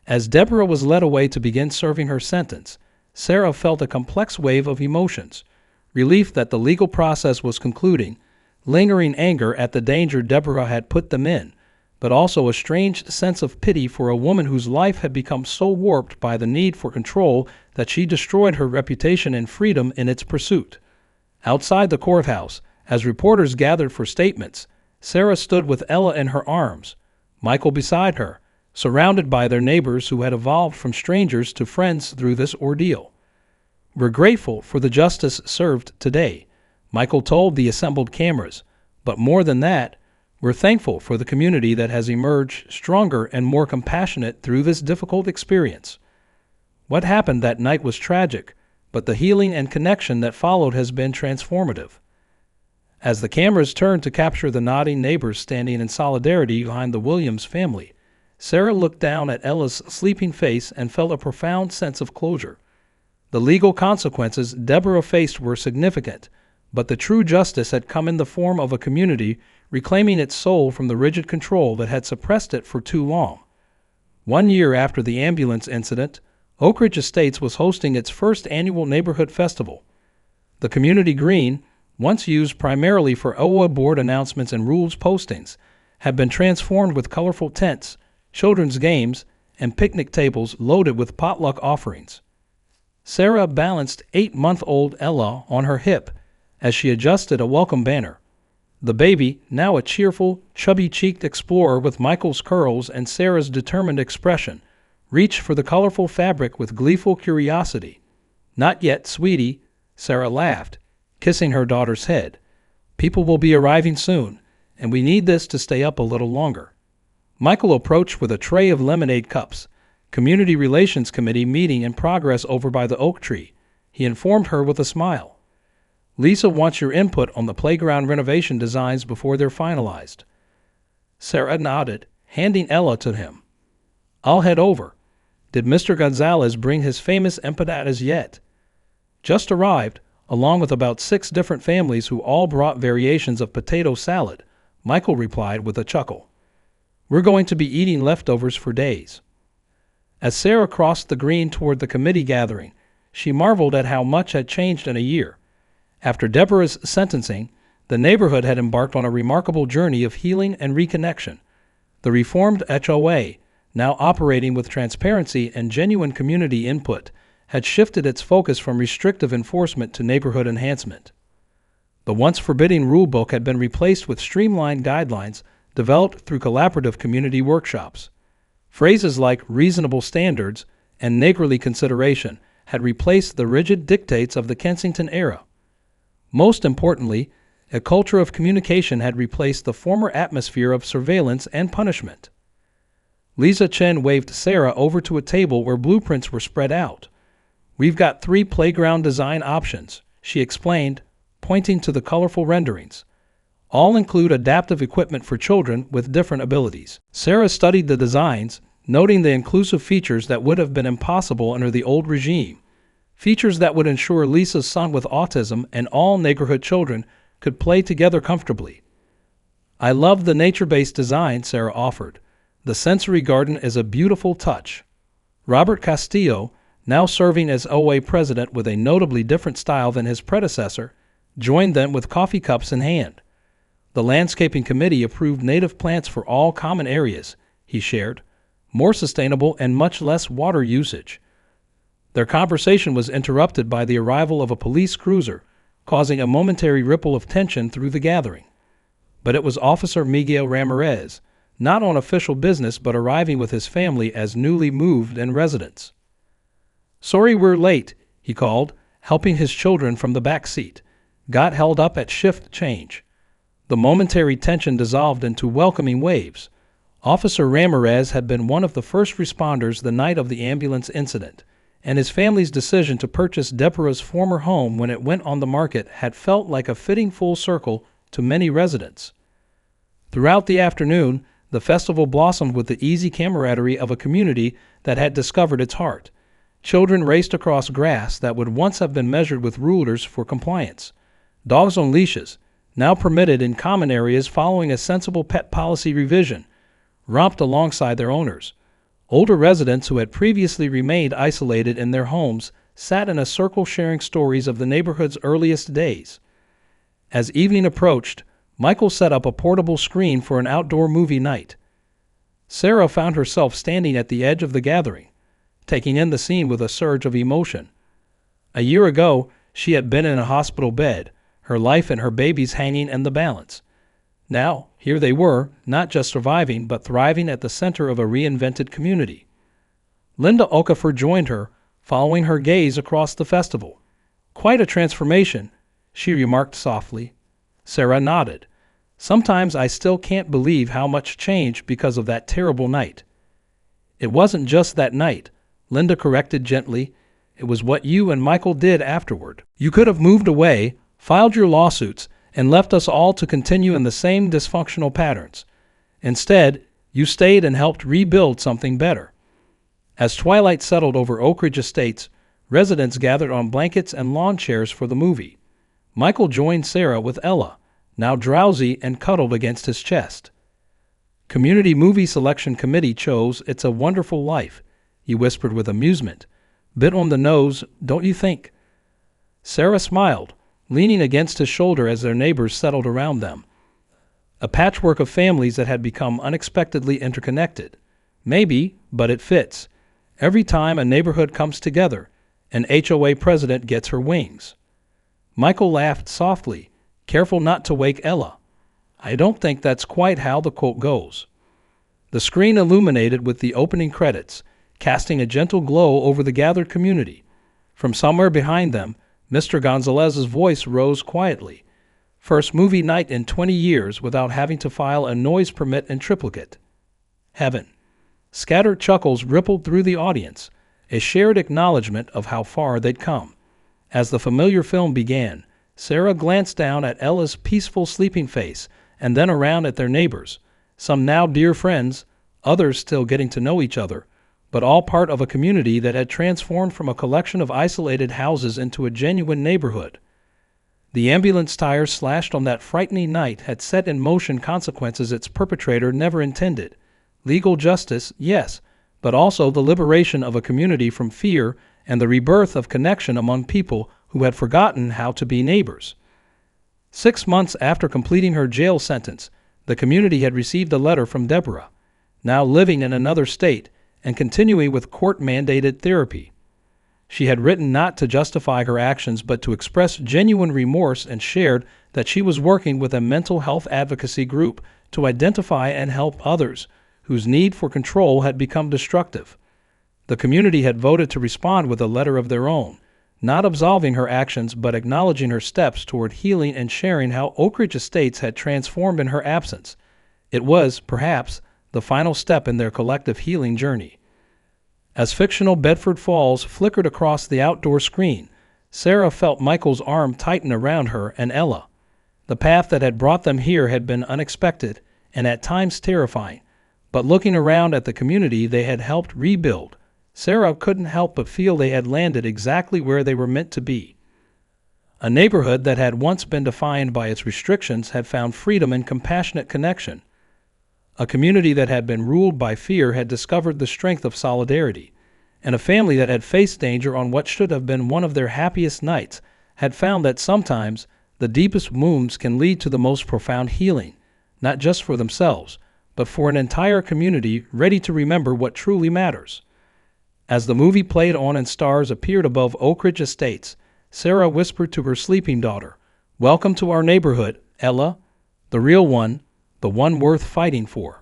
As Deborah was led away to begin serving her sentence, Sarah felt a complex wave of emotions, relief that the legal process was concluding, lingering anger at the danger Deborah had put them in, but also a strange sense of pity for a woman whose life had become so warped by the need for control that she destroyed her reputation and freedom in its pursuit. Outside the courthouse, as reporters gathered for statements, Sarah stood with Ella in her arms, Michael beside her, surrounded by their neighbors who had evolved from strangers to friends through this ordeal. We're grateful for the justice served today, Michael told the assembled cameras, but more than that, we're thankful for the community that has emerged stronger and more compassionate through this difficult experience. What happened that night was tragic, but the healing and connection that followed has been transformative. As the cameras turned to capture the nodding neighbors standing in solidarity behind the Williams family, Sarah looked down at Ella's sleeping face and felt a profound sense of closure. The legal consequences Deborah faced were significant, but the true justice had come in the form of a community reclaiming its soul from the rigid control that had suppressed it for too long. 1 year after the ambulance incident, Oak Ridge Estates was hosting its first annual neighborhood festival. The community green, once used primarily for HOA board announcements and rules postings, had been transformed with colorful tents, children's games, and picnic tables loaded with potluck offerings. Sarah balanced 8-month-old Ella on her hip as she adjusted a welcome banner. The baby, now a cheerful, chubby-cheeked explorer with Michael's curls and Sarah's determined expression, reached for the colorful fabric with gleeful curiosity. "Not yet, sweetie," Sarah laughed, kissing her daughter's head. "People will be arriving soon, and we need this to stay up a little longer." Michael approached with a tray of lemonade cups. Community Relations Committee meeting in progress over by the oak tree, he informed her with a smile. "Lisa wants your input on the playground renovation designs before they're finalized." Sarah nodded, handing Ella to him. "I'll head over. Did Mr. Gonzalez bring his famous empanadas yet?" "Just arrived, along with about 6 different families who all brought variations of potato salad," Michael replied with a chuckle. "We're going to be eating leftovers for days." As Sarah crossed the green toward the committee gathering, she marveled at how much had changed in a year. After Deborah's sentencing, the neighborhood had embarked on a remarkable journey of healing and reconnection. The reformed HOA, now operating with transparency and genuine community input, had shifted its focus from restrictive enforcement to neighborhood enhancement. The once forbidding rulebook had been replaced with streamlined guidelines developed through collaborative community workshops. Phrases like reasonable standards and neighborly consideration had replaced the rigid dictates of the Kensington era. Most importantly, a culture of communication had replaced the former atmosphere of surveillance and punishment. Lisa Chen waved Sarah over to a table where blueprints were spread out. "We've got 3 playground design options," she explained, pointing to the colorful renderings. "All include adaptive equipment for children with different abilities." Sarah studied the designs, noting the inclusive features that would have been impossible under the old regime. Features that would ensure Lisa's son with autism and all neighborhood children could play together comfortably. "I love the nature-based design," Sarah offered. "The sensory garden is a beautiful touch." Robert Castillo, now serving as OA president with a notably different style than his predecessor, joined them with coffee cups in hand. "The landscaping committee approved native plants for all common areas," he shared. "More sustainable and much less water usage." Their conversation was interrupted by the arrival of a police cruiser, causing a momentary ripple of tension through the gathering. But it was Officer Miguel Ramirez, not on official business but arriving with his family as newly moved in residence. "Sorry we're late," he called, helping his children from the back seat. "Got held up at shift change." The momentary tension dissolved into welcoming waves. Officer Ramirez had been one of the first responders the night of the ambulance incident, and his family's decision to purchase Deborah's former home when it went on the market had felt like a fitting full circle to many residents. Throughout the afternoon, the festival blossomed with the easy camaraderie of a community that had discovered its heart. Children raced across grass that would once have been measured with rulers for compliance. Dogs on leashes, now permitted in common areas following a sensible pet policy revision, romped alongside their owners. Older residents who had previously remained isolated in their homes sat in a circle sharing stories of the neighborhood's earliest days. As evening approached, Michael set up a portable screen for an outdoor movie night. Sarah found herself standing at the edge of the gathering, taking in the scene with a surge of emotion. A year ago, she had been in a hospital bed, her life and her babies hanging in the balance. Now, here they were, not just surviving, but thriving at the center of a reinvented community. Linda Okafor joined her, following her gaze across the festival. "Quite a transformation," she remarked softly. Sarah nodded. "Sometimes I still can't believe how much changed because of that terrible night." "It wasn't just that night," Linda corrected gently. "It was what you and Michael did afterward. You could have moved away, filed your lawsuits, and left us all to continue in the same dysfunctional patterns. Instead, you stayed and helped rebuild something better." As twilight settled over Oak Ridge Estates, residents gathered on blankets and lawn chairs for the movie. Michael joined Sarah with Ella, now drowsy and cuddled against his chest. "Community Movie Selection Committee chose It's a Wonderful Life," he whispered with amusement. "Bit on the nose, don't you think?" Sarah smiled, leaning against his shoulder as their neighbors settled around them. a patchwork of families that had become unexpectedly interconnected. Maybe, but it fits. Every time a neighborhood comes together, an HOA president gets her wings. Michael laughed softly, careful not to wake Ella. I don't think that's quite how the quote goes. The screen illuminated with the opening credits, casting a gentle glow over the gathered community. From somewhere behind them, Mr. Gonzalez's voice rose quietly. First movie night in 20 years without having to file a noise permit in triplicate. Heaven. Scattered chuckles rippled through the audience, a shared acknowledgement of how far they'd come. As the familiar film began, Sarah glanced down at Ella's peaceful sleeping face and then around at their neighbors, some now dear friends, others still getting to know each other, but all part of a community that had transformed from a collection of isolated houses into a genuine neighborhood. The ambulance tires slashed on that frightening night had set in motion consequences its perpetrator never intended. Legal justice, yes, but also the liberation of a community from fear and the rebirth of connection among people who had forgotten how to be neighbors. 6 months after completing her jail sentence, the community had received a letter from Deborah, now living in another state and continuing with court-mandated therapy. She had written not to justify her actions but to express genuine remorse and shared that she was working with a mental health advocacy group to identify and help others whose need for control had become destructive. The community had voted to respond with a letter of their own, not absolving her actions but acknowledging her steps toward healing and sharing how Oak Ridge Estates had transformed in her absence. It was, perhaps, the final step in their collective healing journey. As fictional Bedford Falls flickered across the outdoor screen, Sarah felt Michael's arm tighten around her and Ella. The path that had brought them here had been unexpected and at times terrifying, but looking around at the community they had helped rebuild, Sarah couldn't help but feel they had landed exactly where they were meant to be. A neighborhood that had once been defined by its restrictions had found freedom and compassionate connection. A community that had been ruled by fear had discovered the strength of solidarity, and a family that had faced danger on what should have been one of their happiest nights had found that sometimes the deepest wounds can lead to the most profound healing, not just for themselves, but for an entire community ready to remember what truly matters. As the movie played on and stars appeared above Oak Ridge Estates, Sarah whispered to her sleeping daughter, "Welcome to our neighborhood, Ella, the real one, the one worth fighting for."